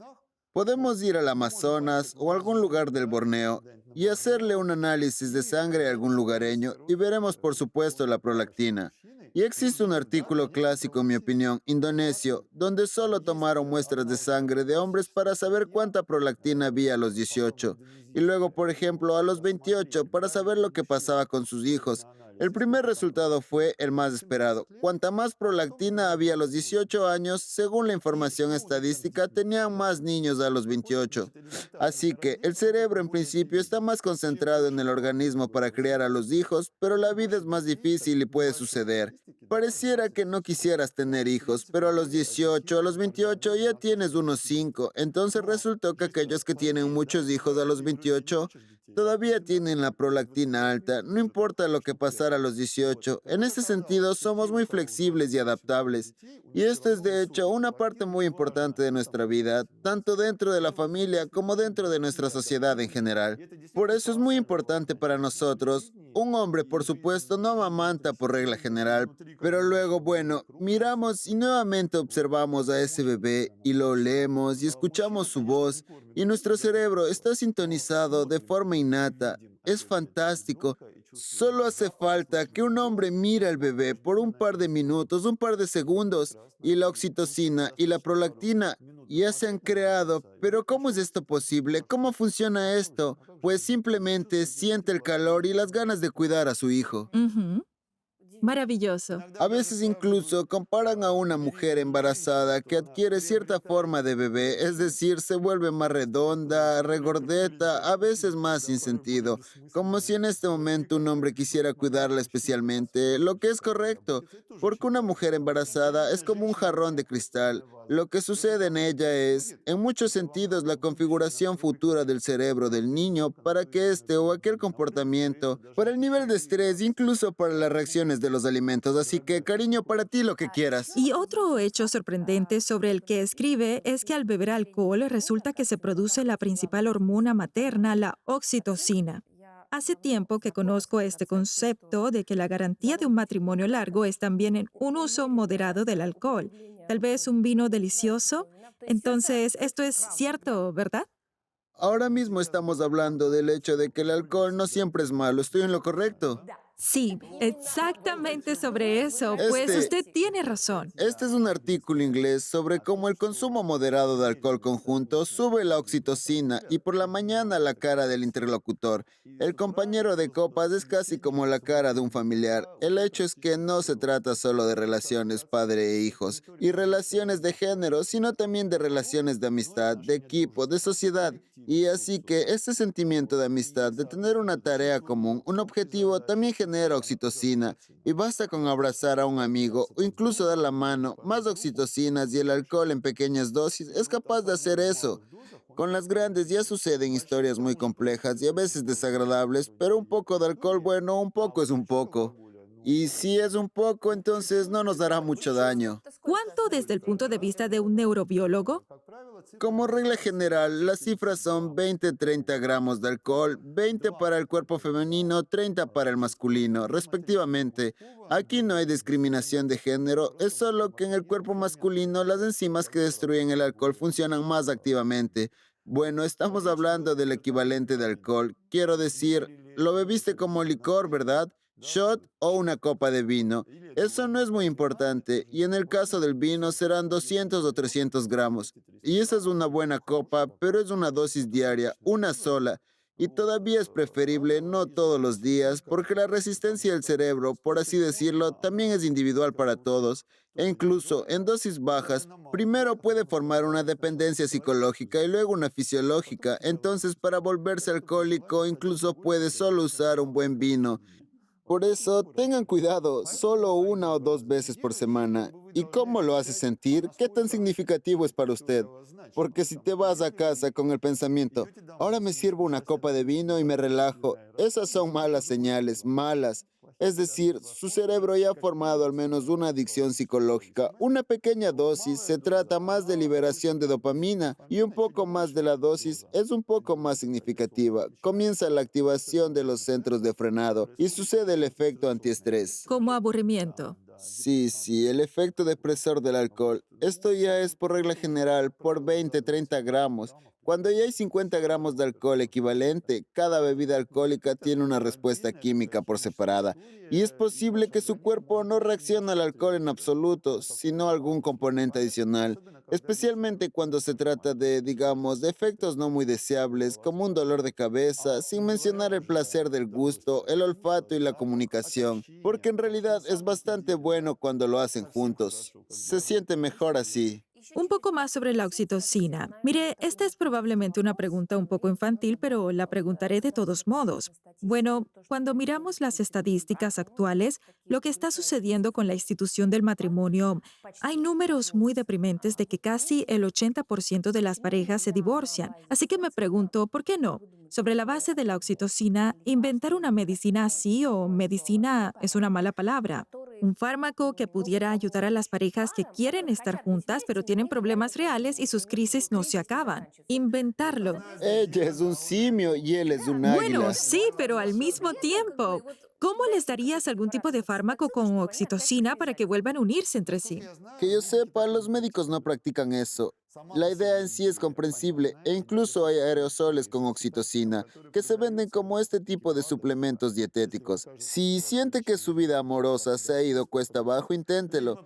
Podemos ir al Amazonas o a algún lugar del Borneo y hacerle un análisis de sangre a algún lugareño y veremos por supuesto la prolactina. Y existe un artículo clásico, en mi opinión, indonesio, donde solo tomaron muestras de sangre de hombres para saber cuánta prolactina había a los 18, y luego, por ejemplo, a los 28 para saber lo que pasaba con sus hijos. El primer resultado fue el más esperado. Cuanta más prolactina había a los 18 años, según la información estadística, tenían más niños a los 28. Así que el cerebro en principio está más concentrado en el organismo para criar a los hijos, pero la vida es más difícil y puede suceder. Pareciera que no quisieras tener hijos, pero a los 18, a los 28 ya tienes unos 5. Entonces resultó que aquellos que tienen muchos hijos a los 28 todavía tienen la prolactina alta, no importa lo que pasara a los 18. En ese sentido, somos muy flexibles y adaptables. Y esto es de hecho una parte muy importante de nuestra vida, tanto dentro de la familia como dentro de nuestra sociedad en general. Por eso es muy importante para nosotros. Un hombre, por supuesto, no amamanta por regla general, pero luego, bueno, miramos y nuevamente observamos a ese bebé y lo leemos y escuchamos su voz y nuestro cerebro está sintonizado de forma innata. Es fantástico. Solo hace falta que un hombre mire al bebé por un par de minutos, un par de segundos, y la oxitocina y la prolactina ya se han creado. Pero ¿cómo es esto posible? ¿Cómo funciona esto? Pues simplemente siente el calor y las ganas de cuidar a su hijo. Ujú. Maravilloso. A veces incluso comparan a una mujer embarazada que adquiere cierta forma de bebé, es decir, se vuelve más redonda, regordeta, a veces más sin sentido, como si en este momento un hombre quisiera cuidarla especialmente, lo que es correcto, porque una mujer embarazada es como un jarrón de cristal. Lo que sucede en ella es, en muchos sentidos, la configuración futura del cerebro del niño para que este o aquel comportamiento, para el nivel de estrés, incluso para las reacciones del de los alimentos, así que cariño para ti lo que quieras. Y otro hecho sorprendente sobre el que escribe es que al beber alcohol resulta que se produce la principal hormona materna, la oxitocina. Hace tiempo que conozco este concepto de que la garantía de un matrimonio largo es también en un uso moderado del alcohol, tal vez un vino delicioso. Entonces, esto es cierto, ¿verdad? Ahora mismo estamos hablando del hecho de que el alcohol no siempre es malo. ¿Estoy en lo correcto? Sí, exactamente sobre eso, pues Este, usted tiene razón. Este es un artículo inglés sobre cómo el consumo moderado de alcohol conjunto sube la oxitocina y por la mañana la cara del interlocutor. El compañero de copas es casi como la cara de un familiar. El hecho es que no se trata solo de relaciones padre e hijos y relaciones de género, sino también de relaciones de amistad, de equipo, de sociedad. Y así que este sentimiento de amistad, de tener una tarea común, un objetivo, también genera oxitocina. Y basta con abrazar a un amigo o incluso dar la mano, más oxitocinas y el alcohol en pequeñas dosis es capaz de hacer eso. Con las grandes ya suceden historias muy complejas y a veces desagradables, pero un poco de alcohol bueno, un poco es un poco. Y si es un poco, entonces no nos dará mucho daño. ¿Cuánto desde el punto de vista de un neurobiólogo? Como regla general, las cifras son 20-30 gramos de alcohol, 20 para el cuerpo femenino, 30 para el masculino, respectivamente. Aquí no hay discriminación de género, es solo que en el cuerpo masculino las enzimas que destruyen el alcohol funcionan más activamente. Bueno, estamos hablando del equivalente de alcohol. Quiero decir, lo bebiste como licor, ¿verdad? Shot o una copa de vino. Eso no es muy importante, y en el caso del vino serán 200 o 300 gramos. Y esa es una buena copa, pero es una dosis diaria, una sola. Y todavía es preferible no todos los días, porque la resistencia del cerebro, por así decirlo, también es individual para todos. E incluso en dosis bajas, primero puede formar una dependencia psicológica y luego una fisiológica. Entonces, para volverse alcohólico, incluso puede solo usar un buen vino. Por eso, tengan cuidado, solo una o dos veces por semana. ¿Y cómo lo hace sentir? ¿Qué tan significativo es para usted? Porque si te vas a casa con el pensamiento, ahora me sirvo una copa de vino y me relajo, esas son malas señales, malas. Es decir, su cerebro ya ha formado al menos una adicción psicológica. Una pequeña dosis se trata más de liberación de dopamina y un poco más de la dosis es un poco más significativa. Comienza la activación de los centros de frenado y sucede el efecto antiestrés. Como aburrimiento. Sí, el efecto depresor del alcohol. Esto ya es por regla general por 20-30 gramos. Cuando ya hay 50 gramos de alcohol equivalente, cada bebida alcohólica tiene una respuesta química por separada. Y es posible que su cuerpo no reaccione al alcohol en absoluto, sino a algún componente adicional. Especialmente cuando se trata de, digamos, de efectos no muy deseables, como un dolor de cabeza, sin mencionar el placer del gusto, el olfato y la comunicación, porque en realidad es bastante bueno cuando lo hacen juntos. Se siente mejor así. Un poco más sobre la oxitocina. Mire, esta es probablemente una pregunta un poco infantil, pero la preguntaré de todos modos. Bueno, cuando miramos las estadísticas actuales, lo que está sucediendo con la institución del matrimonio, hay números muy deprimentes de que casi el 80% de las parejas se divorcian. Así que me pregunto, ¿por qué no? Sobre la base de la oxitocina, inventar una medicina así o medicina es una mala palabra. Un fármaco que pudiera ayudar a las parejas que quieren estar juntas pero tienen problemas reales y sus crisis no se acaban. Inventarlo. Ella es un simio y él es un Bueno, águila. sí, pero al mismo tiempo, ¿cómo les darías algún tipo de fármaco con oxitocina para que vuelvan a unirse entre sí? Que yo sepa, los médicos no practican eso. La idea en sí es comprensible e incluso hay aerosoles con oxitocina que se venden como este tipo de suplementos dietéticos. Si siente que su vida amorosa se ha ido cuesta abajo, inténtelo.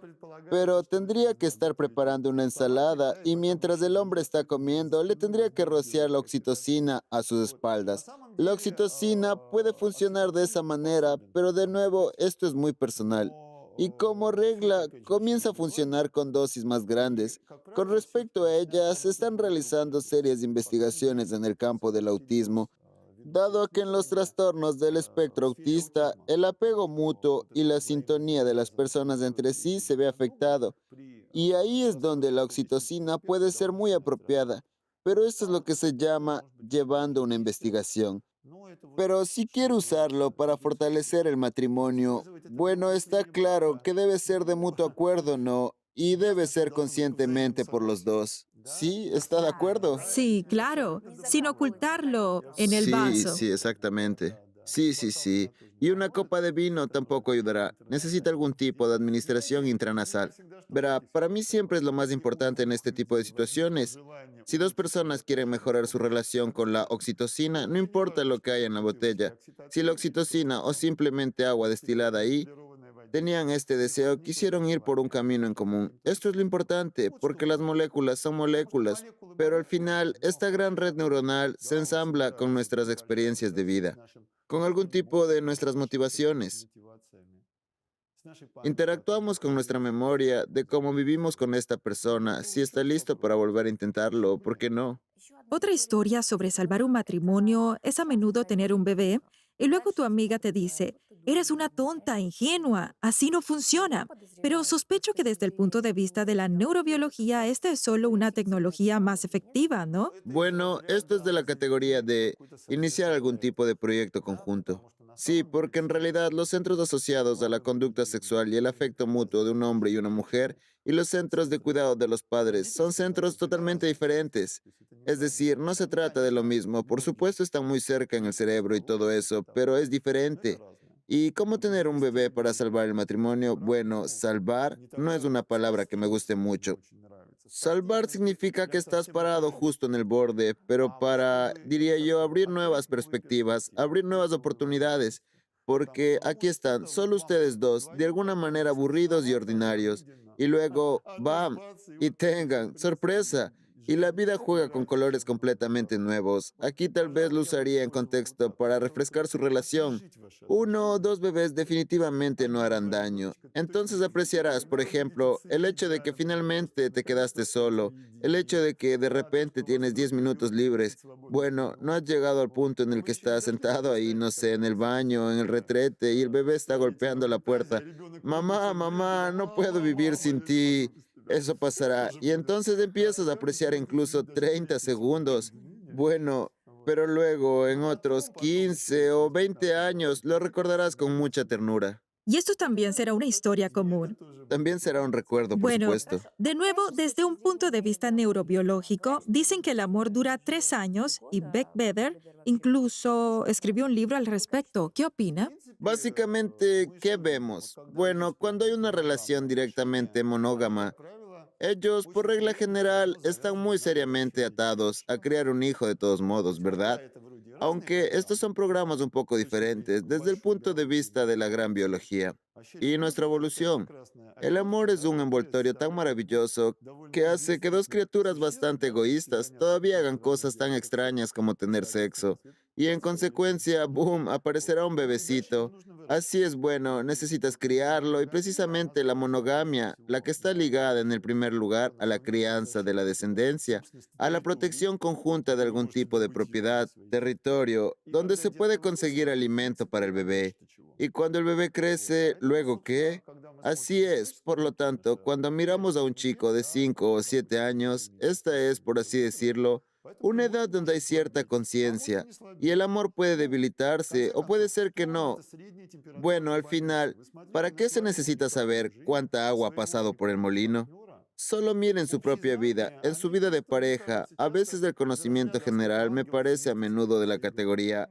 Pero tendría que estar preparando una ensalada y mientras el hombre está comiendo, le tendría que rociar la oxitocina a sus espaldas. La oxitocina puede funcionar de esa manera, pero de nuevo, esto es muy personal. Y como regla, comienza a funcionar con dosis más grandes. Con respecto a ella, se están realizando serias investigaciones en el campo del autismo, dado que en los trastornos del espectro autista, el apego mutuo y la sintonía de las personas entre sí se ve afectado. Y ahí es donde la oxitocina puede ser muy apropiada. Pero esto es lo que se llama llevando una investigación. Pero si quiero usarlo para fortalecer el matrimonio, bueno, está claro que debe ser de mutuo acuerdo, ¿no? Y debe ser conscientemente por los dos. ¿Sí? ¿Está de acuerdo? Sí, claro, sin ocultarlo en el Sí, vaso. sí, exactamente. Sí, sí, sí. Y una copa de vino tampoco ayudará. Necesita algún tipo de administración intranasal. Verá, para mí siempre es lo más importante en este tipo de situaciones. Si dos personas quieren mejorar su relación con la oxitocina, no importa lo que haya en la botella. Si la oxitocina o simplemente agua destilada ahí, tenían este deseo, quisieron ir por un camino en común. Esto es lo importante, porque las moléculas son moléculas, pero al final esta gran red neuronal se ensambla con nuestras experiencias de vida, con algún tipo de nuestras motivaciones. Interactuamos con nuestra memoria de cómo vivimos con esta persona, si está listo para volver a intentarlo, ¿por qué no? Otra historia sobre salvar un matrimonio es a menudo tener un bebé y luego tu amiga te dice, eres una tonta, ingenua, así no funciona. Pero sospecho que desde el punto de vista de la neurobiología, esta es solo una tecnología más efectiva, ¿no? Bueno, esto es de la categoría de iniciar algún tipo de proyecto conjunto. Sí, porque en realidad los centros asociados a la conducta sexual y el afecto mutuo de un hombre y una mujer y los centros de cuidado de los padres son centros totalmente diferentes. Es decir, no se trata de lo mismo. Por supuesto están muy cerca en el cerebro y todo eso, pero es diferente. ¿Y cómo tener un bebé para salvar el matrimonio? Bueno, salvar no es una palabra que me guste mucho. Salvar significa que estás parado justo en el borde, pero para, diría yo, abrir nuevas perspectivas, abrir nuevas oportunidades, porque aquí están, solo ustedes dos, de alguna manera aburridos y ordinarios, y luego, ¡bam! Y tengan, sorpresa. Y la vida juega con colores completamente nuevos. Aquí tal vez lo usaría en contexto para refrescar su relación. Uno o dos bebés definitivamente no harán daño. Entonces apreciarás, por ejemplo, el hecho de que finalmente te quedaste solo, el hecho de que de repente tienes 10 minutos libres. Bueno, no has llegado al punto en el que estás sentado ahí, no sé, en el baño, en el retrete, y el bebé está golpeando la puerta. Mamá, mamá, no puedo vivir sin ti. Eso pasará. Y entonces empiezas a apreciar incluso 30 segundos. Bueno, pero luego, en otros 15 o 20 años, lo recordarás con mucha ternura. Y esto también será una historia común. También será un recuerdo, por Bueno, supuesto. de nuevo, desde un punto de vista neurobiológico, dicen que el amor dura 3 años y Beck Beder incluso escribió un libro al respecto. ¿Qué opina? Básicamente, ¿qué vemos? Bueno, cuando hay una relación directamente monógama, ellos, por regla general, están muy seriamente atados a criar un hijo de todos modos, ¿verdad? Aunque estos son programas un poco diferentes desde el punto de vista de la gran biología y nuestra evolución. El amor es un envoltorio tan maravilloso que hace que dos criaturas bastante egoístas todavía hagan cosas tan extrañas como tener sexo. Y en consecuencia, boom, aparecerá un bebecito. Así es bueno, necesitas criarlo y precisamente la monogamia, la que está ligada en el primer lugar a la crianza de la descendencia, a la protección conjunta de algún tipo de propiedad, territorio, donde se puede conseguir alimento para el bebé. Y cuando el bebé crece, ¿luego qué? Así es, por lo tanto, cuando miramos a un chico de 5 o 7 años, esta es, por así decirlo, una edad donde hay cierta conciencia, y el amor puede debilitarse o puede ser que no. Bueno, al final, ¿para qué se necesita saber cuánta agua ha pasado por el molino? Solo miren su propia vida, en su vida de pareja. A veces el conocimiento general me parece a menudo de la categoría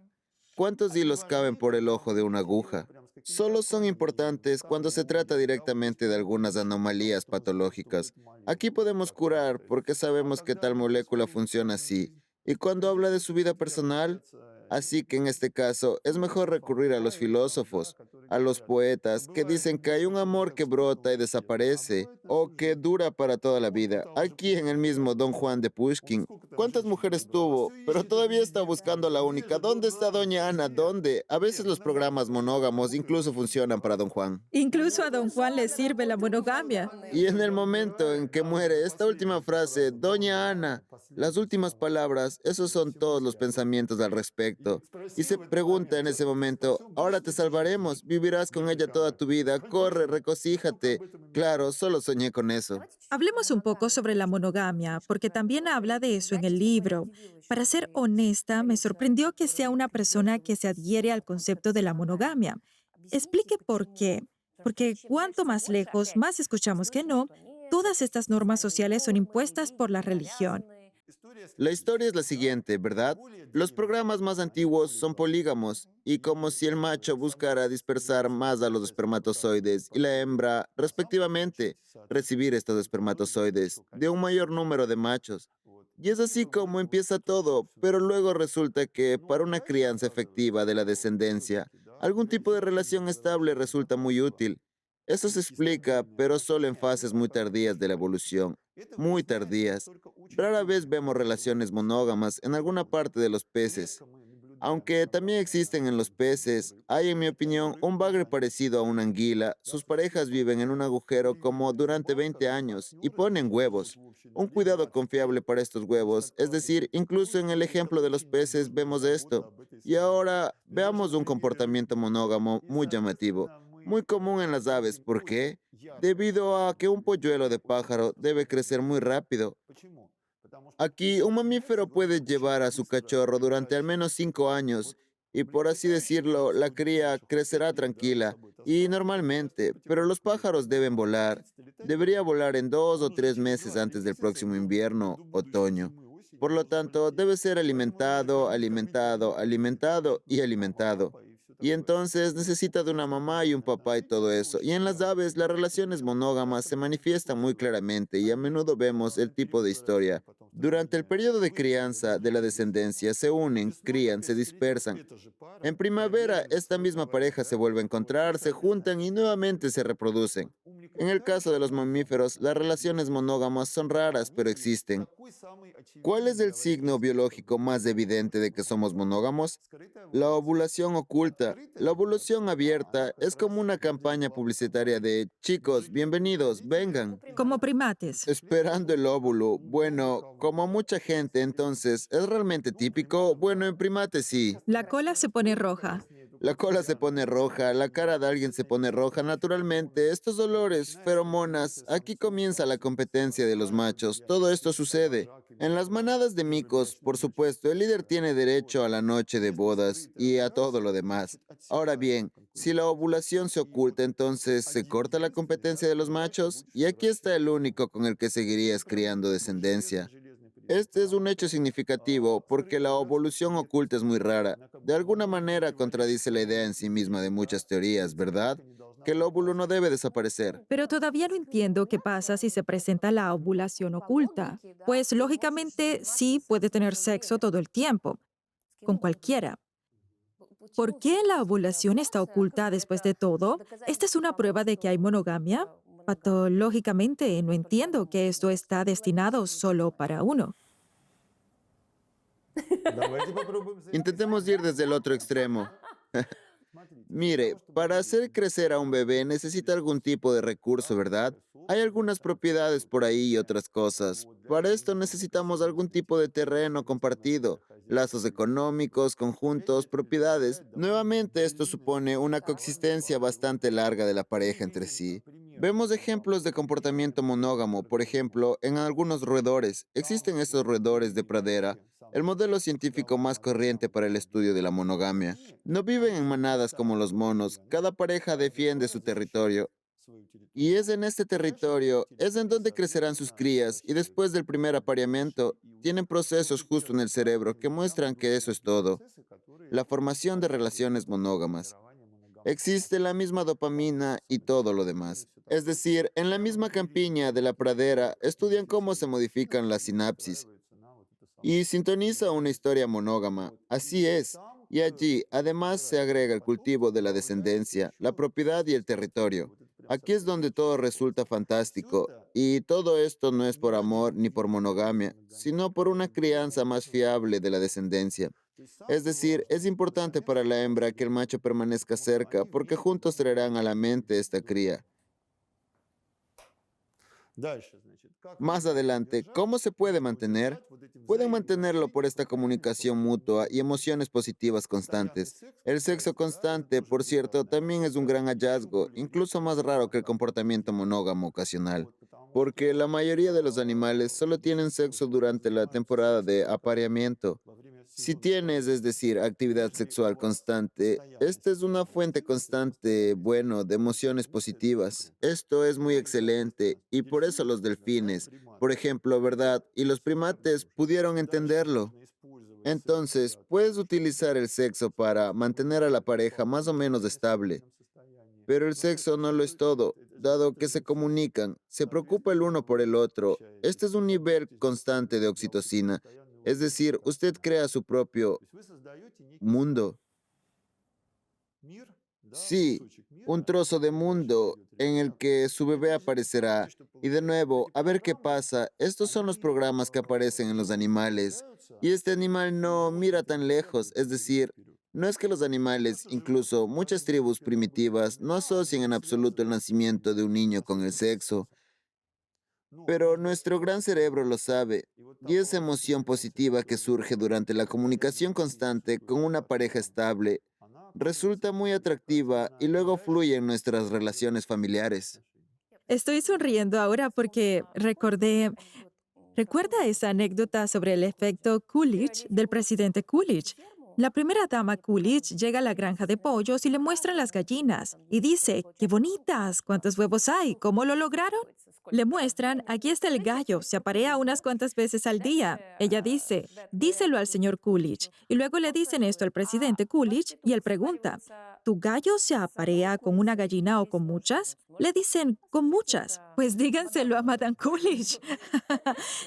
¿cuántos hilos caben por el ojo de una aguja? Solo son importantes cuando se trata directamente de algunas anomalías patológicas. Aquí podemos curar porque sabemos que tal molécula funciona así. Y cuando habla de su vida personal, así que en este caso es mejor recurrir a los filósofos, a los poetas que dicen que hay un amor que brota y desaparece o que dura para toda la vida. Aquí en el mismo Don Juan de Pushkin, ¿cuántas mujeres tuvo? Pero todavía está buscando a la única. ¿Dónde está Doña Ana? ¿Dónde? A veces los programas monógamos incluso funcionan para Don Juan. Incluso a don Juan le sirve la monogamia. Y en el momento en que muere, esta última frase, Doña Ana, las últimas palabras, esos son todos los pensamientos al respecto. Y se pregunta en ese momento, ahora te salvaremos, vivirás con ella toda tu vida, corre, recocíjate. Claro, solo soñaba. soñé con eso. Hablemos un poco sobre la monogamia, porque también habla de eso en el libro. Para ser honesta, me sorprendió que sea una persona que se adhiere al concepto de la monogamia. Explique por qué. Porque cuanto más lejos, más escuchamos que no, todas estas normas sociales son impuestas por la religión. La historia es la siguiente, ¿verdad? Los programas más antiguos son polígamos, y como si el macho buscara dispersar más a los espermatozoides y la hembra, respectivamente, recibir estos espermatozoides de un mayor número de machos. Y es así como empieza todo, pero luego resulta que para una crianza efectiva de la descendencia, algún tipo de relación estable resulta muy útil. Eso se explica, pero solo en fases muy tardías de la evolución, muy tardías. Rara vez vemos relaciones monógamas en alguna parte de los peces. Aunque también existen en los peces, hay en mi opinión un bagre parecido a una anguila. Sus parejas viven en un agujero como durante 20 años y ponen huevos. Un cuidado confiable para estos huevos, es decir, incluso en el ejemplo de los peces vemos esto. Y ahora veamos un comportamiento monógamo muy llamativo, muy común en las aves. ¿Por qué? Debido a que un polluelo de pájaro debe crecer muy rápido. Aquí, un mamífero puede llevar a su cachorro durante al menos 5 años y, por así decirlo, la cría crecerá tranquila y normalmente, pero los pájaros deben volar. Debería volar en 2 o 3 meses antes del próximo invierno, otoño. Por lo tanto, debe ser alimentado, alimentado, alimentado y alimentado. Y entonces necesita de una mamá y un papá y todo eso. Y en las aves, las relaciones monógamas se manifiestan muy claramente y a menudo vemos el tipo de historia. Durante el periodo de crianza de la descendencia se unen, crían, se dispersan. En primavera, esta misma pareja se vuelve a encontrar, se juntan y nuevamente se reproducen. En el caso de los mamíferos, las relaciones monógamas son raras, pero existen. ¿Cuál es el signo biológico más evidente de que somos monógamos? La ovulación oculta. La ovulación abierta es como una campaña publicitaria de chicos, bienvenidos, vengan. Como primates. Esperando el óvulo. Bueno, como mucha gente, entonces, ¿es realmente típico? Bueno, en primates sí. La cola se pone roja. La cola se pone roja, la cara de alguien se pone roja. Naturalmente, estos olores, feromonas, aquí comienza la competencia de los machos. Todo esto sucede. En las manadas de micos, por supuesto, el líder tiene derecho a la noche de bodas y a todo lo demás. Ahora bien, si la ovulación se oculta, entonces se corta la competencia de los machos y aquí está el único con el que seguirías criando descendencia. Este es un hecho significativo porque la evolución oculta es muy rara. De alguna manera contradice la idea en sí misma de muchas teorías, ¿verdad? Que el óvulo no debe desaparecer. Pero todavía no entiendo qué pasa si se presenta la ovulación oculta. Pues lógicamente sí puede tener sexo todo el tiempo, con cualquiera. ¿Por qué la ovulación está oculta después de todo? ¿Esta es una prueba de que hay monogamia? Patológicamente no entiendo que esto está destinado solo para uno. Intentemos ir desde el otro extremo. Mire, para hacer crecer a un bebé necesita algún tipo de recurso, ¿verdad? Hay algunas propiedades por ahí y otras cosas. Para esto necesitamos algún tipo de terreno compartido, lazos económicos, conjuntos, propiedades. Nuevamente, esto supone una coexistencia bastante larga de la pareja entre sí. Vemos ejemplos de comportamiento monógamo, por ejemplo, en algunos roedores. Existen estos roedores de pradera, el modelo científico más corriente para el estudio de la monogamia. No viven en manadas como los monos, cada pareja defiende su territorio. Y es en este territorio, es en donde crecerán sus crías y después del primer apareamiento, tienen procesos justo en el cerebro que muestran que eso es todo, la formación de relaciones monógamas. Existe la misma dopamina y todo lo demás. Es decir, en la misma campiña de la pradera estudian cómo se modifican las sinapsis y sintoniza una historia monógama. Así es. Y allí, además, se agrega el cultivo de la descendencia, la propiedad y el territorio. Aquí es donde todo resulta fantástico. Y todo esto no es por amor ni por monogamia, sino por una crianza más fiable de la descendencia. Es decir, es importante para la hembra que el macho permanezca cerca, porque juntos traerán a la mente esta cría. Más adelante, ¿cómo se puede mantener? Pueden mantenerlo por esta comunicación mutua y emociones positivas constantes. El sexo constante, por cierto, también es un gran hallazgo, incluso más raro que el comportamiento monógamo ocasional. porque la mayoría de los animales solo tienen sexo durante la temporada de apareamiento. Si tienes, es decir, actividad sexual constante, esta es una fuente constante, bueno, de emociones positivas. Esto es muy excelente y por eso los delfines, por ejemplo, ¿verdad? Y los primates pudieron entenderlo. Entonces, puedes utilizar el sexo para mantener a la pareja más o menos estable, pero el sexo no lo es todo, dado que se comunican, se preocupa el uno por el otro. Este es un nivel constante de oxitocina, es decir, usted crea su propio mundo. Sí, un trozo de mundo en el que su bebé aparecerá. Y de nuevo, a ver qué pasa. Estos son los programas que aparecen en los animales. Y este animal no mira tan lejos, es decir, no es que los animales, incluso muchas tribus primitivas, no asocien en absoluto el nacimiento de un niño con el sexo, pero nuestro gran cerebro lo sabe. Y esa emoción positiva que surge durante la comunicación constante con una pareja estable resulta muy atractiva y luego fluye en nuestras relaciones familiares. Estoy sonriendo ahora porque recuerda esa anécdota sobre el efecto Coolidge del presidente Coolidge. La primera dama Coolidge llega a la granja de pollos y le muestran las gallinas y dice, ¡qué bonitas! ¿Cuántos huevos hay? ¿Cómo lo lograron? Le muestran, aquí está el gallo, se aparea unas cuantas veces al día. Ella dice, díselo al señor Coolidge. Y luego le dicen esto al presidente Coolidge y él pregunta, ¿tu gallo se aparea con una gallina o con muchas? Le dicen, con muchas. Pues díganselo a Madame Coolidge.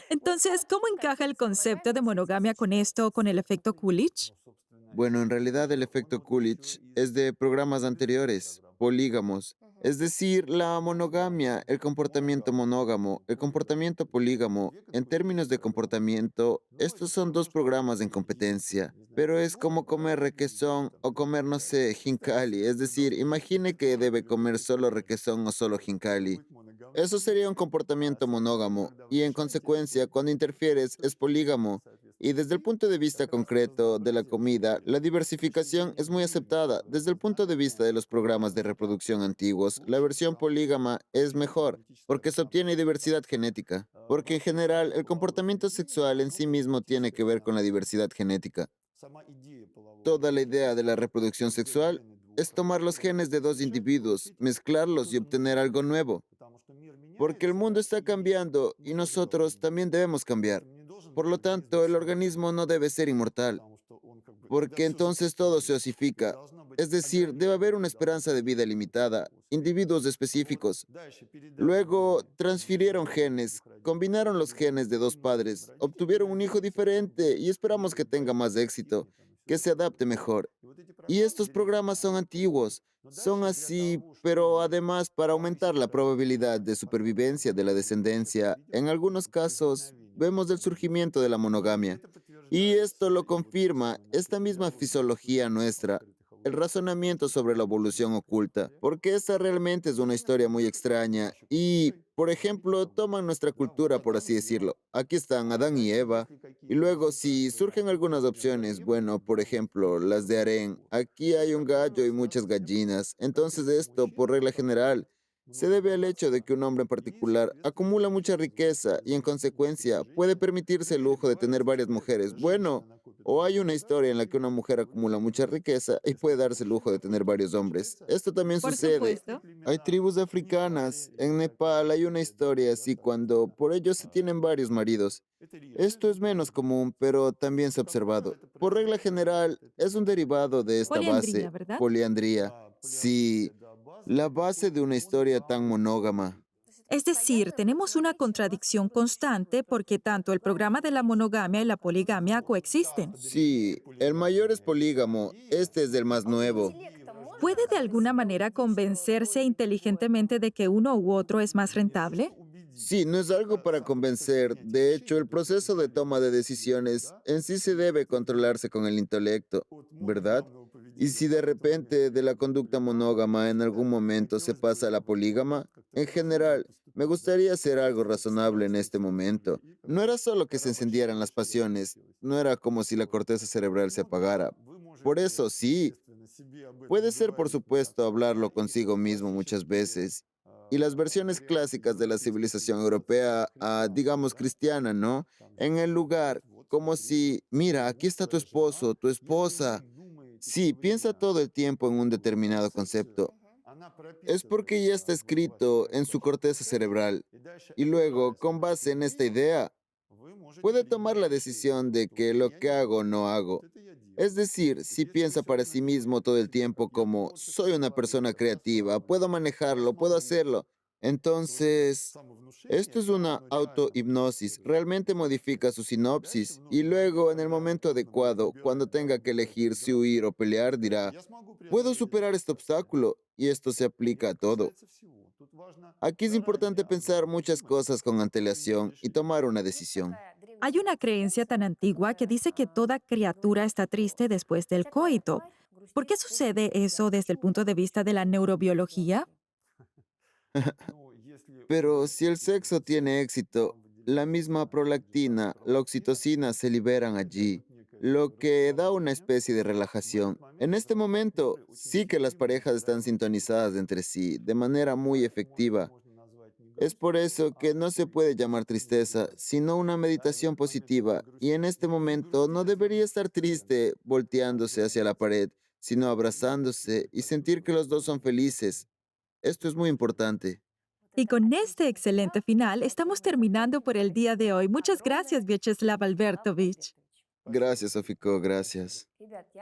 Entonces, ¿cómo encaja el concepto de monogamia con esto, con el efecto Coolidge? Bueno, en realidad el efecto Coolidge es de programas anteriores, polígamos. Es decir, la monogamia, el comportamiento monógamo, el comportamiento polígamo. En términos de comportamiento, estos son dos programas en competencia, pero es como comer requesón o comer, no sé, jincali. Es decir, imagine que debe comer solo requesón o solo jincali. Eso sería un comportamiento monógamo y en consecuencia, cuando interfieres, es polígamo. Y desde el punto de vista concreto de la comida, la diversificación es muy aceptada. Desde el punto de vista de los programas de reproducción antiguos, la versión polígama es mejor porque se obtiene diversidad genética. Porque en general, el comportamiento sexual en sí mismo tiene que ver con la diversidad genética. Toda la idea de la reproducción sexual es tomar los genes de dos individuos, mezclarlos y obtener algo nuevo. Porque el mundo está cambiando y nosotros también debemos cambiar. Por lo tanto, el organismo no debe ser inmortal, porque entonces todo se osifica. Es decir, debe haber una esperanza de vida limitada, individuos específicos. Luego transfirieron genes, combinaron los genes de dos padres, obtuvieron un hijo diferente y esperamos que tenga más éxito, que se adapte mejor. Y estos programas son antiguos, son así, pero además para aumentar la probabilidad de supervivencia de la descendencia, en algunos casos vemos el surgimiento de la monogamia. Y esto lo confirma esta misma fisiología nuestra, el razonamiento sobre la evolución oculta, porque esta realmente es una historia muy extraña y, por ejemplo, toman nuestra cultura, por así decirlo. Aquí están Adán y Eva, y luego si surgen algunas opciones, bueno, por ejemplo, las de harén, aquí hay un gallo y muchas gallinas, entonces esto, por regla general, se debe al hecho de que un hombre en particular acumula mucha riqueza y en consecuencia puede permitirse el lujo de tener varias mujeres. Bueno, o hay una historia en la que una mujer acumula mucha riqueza y puede darse el lujo de tener varios hombres. Esto también Por sucede. supuesto. Hay tribus africanas. En Nepal hay una historia así cuando por ello se tienen varios maridos. Esto es menos común, pero también se ha observado. Por regla general, es un derivado de esta Poliandría, base, ¿verdad? poliandría. Sí, la base de una historia tan monógama. Es decir, tenemos una contradicción constante porque tanto el programa de la monogamia y la poligamia coexisten. Sí, el mayor es polígamo, este es el más nuevo. ¿Puede de alguna manera convencerse inteligentemente de que uno u otro es más rentable? Sí, no es algo para convencer. De hecho, el proceso de toma de decisiones en sí se debe controlarse con el intelecto, ¿verdad? Y si de repente de la conducta monógama en algún momento se pasa a la polígama, en general, me gustaría hacer algo razonable en este momento. No era solo que se encendieran las pasiones, no era como si la corteza cerebral se apagara. Por eso, sí, puede ser, por supuesto, hablarlo consigo mismo muchas veces. y las versiones clásicas de la civilización europea, digamos cristiana, ¿no? En el lugar, como si, mira, aquí está tu esposo, tu esposa. Sí, piensa todo el tiempo en un determinado concepto. Es porque ya está escrito en su corteza cerebral. Y luego, con base en esta idea, puede tomar la decisión de que lo que hago o no hago. Es decir, si piensa para sí mismo todo el tiempo como soy una persona creativa, puedo manejarlo, puedo hacerlo. Entonces, esto es una autohipnosis. Realmente modifica su sinopsis y luego, en el momento adecuado, cuando tenga que elegir si huir o pelear, dirá, puedo superar este obstáculo y esto se aplica a todo. Aquí es importante pensar muchas cosas con antelación y tomar una decisión. Hay una creencia tan antigua que dice que toda criatura está triste después del coito. ¿Por qué sucede eso desde el punto de vista de la neurobiología? Pero si el sexo tiene éxito, la misma prolactina, la oxitocina se liberan allí, lo que da una especie de relajación. En este momento, sí que las parejas están sintonizadas entre sí de manera muy efectiva. Es por eso que no se puede llamar tristeza, sino una meditación positiva, y en este momento no debería estar triste volteándose hacia la pared, sino abrazándose y sentir que los dos son felices. Esto es muy importante. Y con este excelente final, estamos terminando por el día de hoy. Muchas gracias, Vyacheslav Albertovich. Gracias, Sofiko, gracias.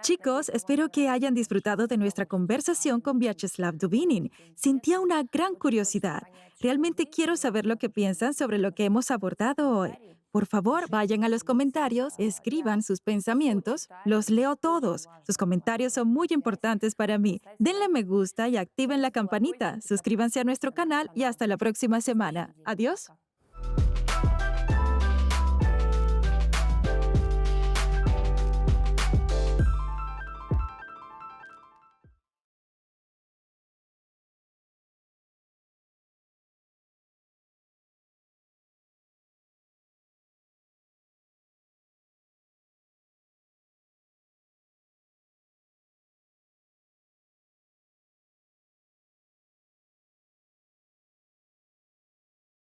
Chicos, espero que hayan disfrutado de nuestra conversación con Vyacheslav Dubinin. Sentía una gran curiosidad. Realmente quiero saber lo que piensan sobre lo que hemos abordado hoy. Por favor, vayan a los comentarios, escriban sus pensamientos. Los leo todos. Sus comentarios son muy importantes para mí. Denle me gusta y activen la campanita. Suscríbanse a nuestro canal y hasta la próxima semana. Adiós.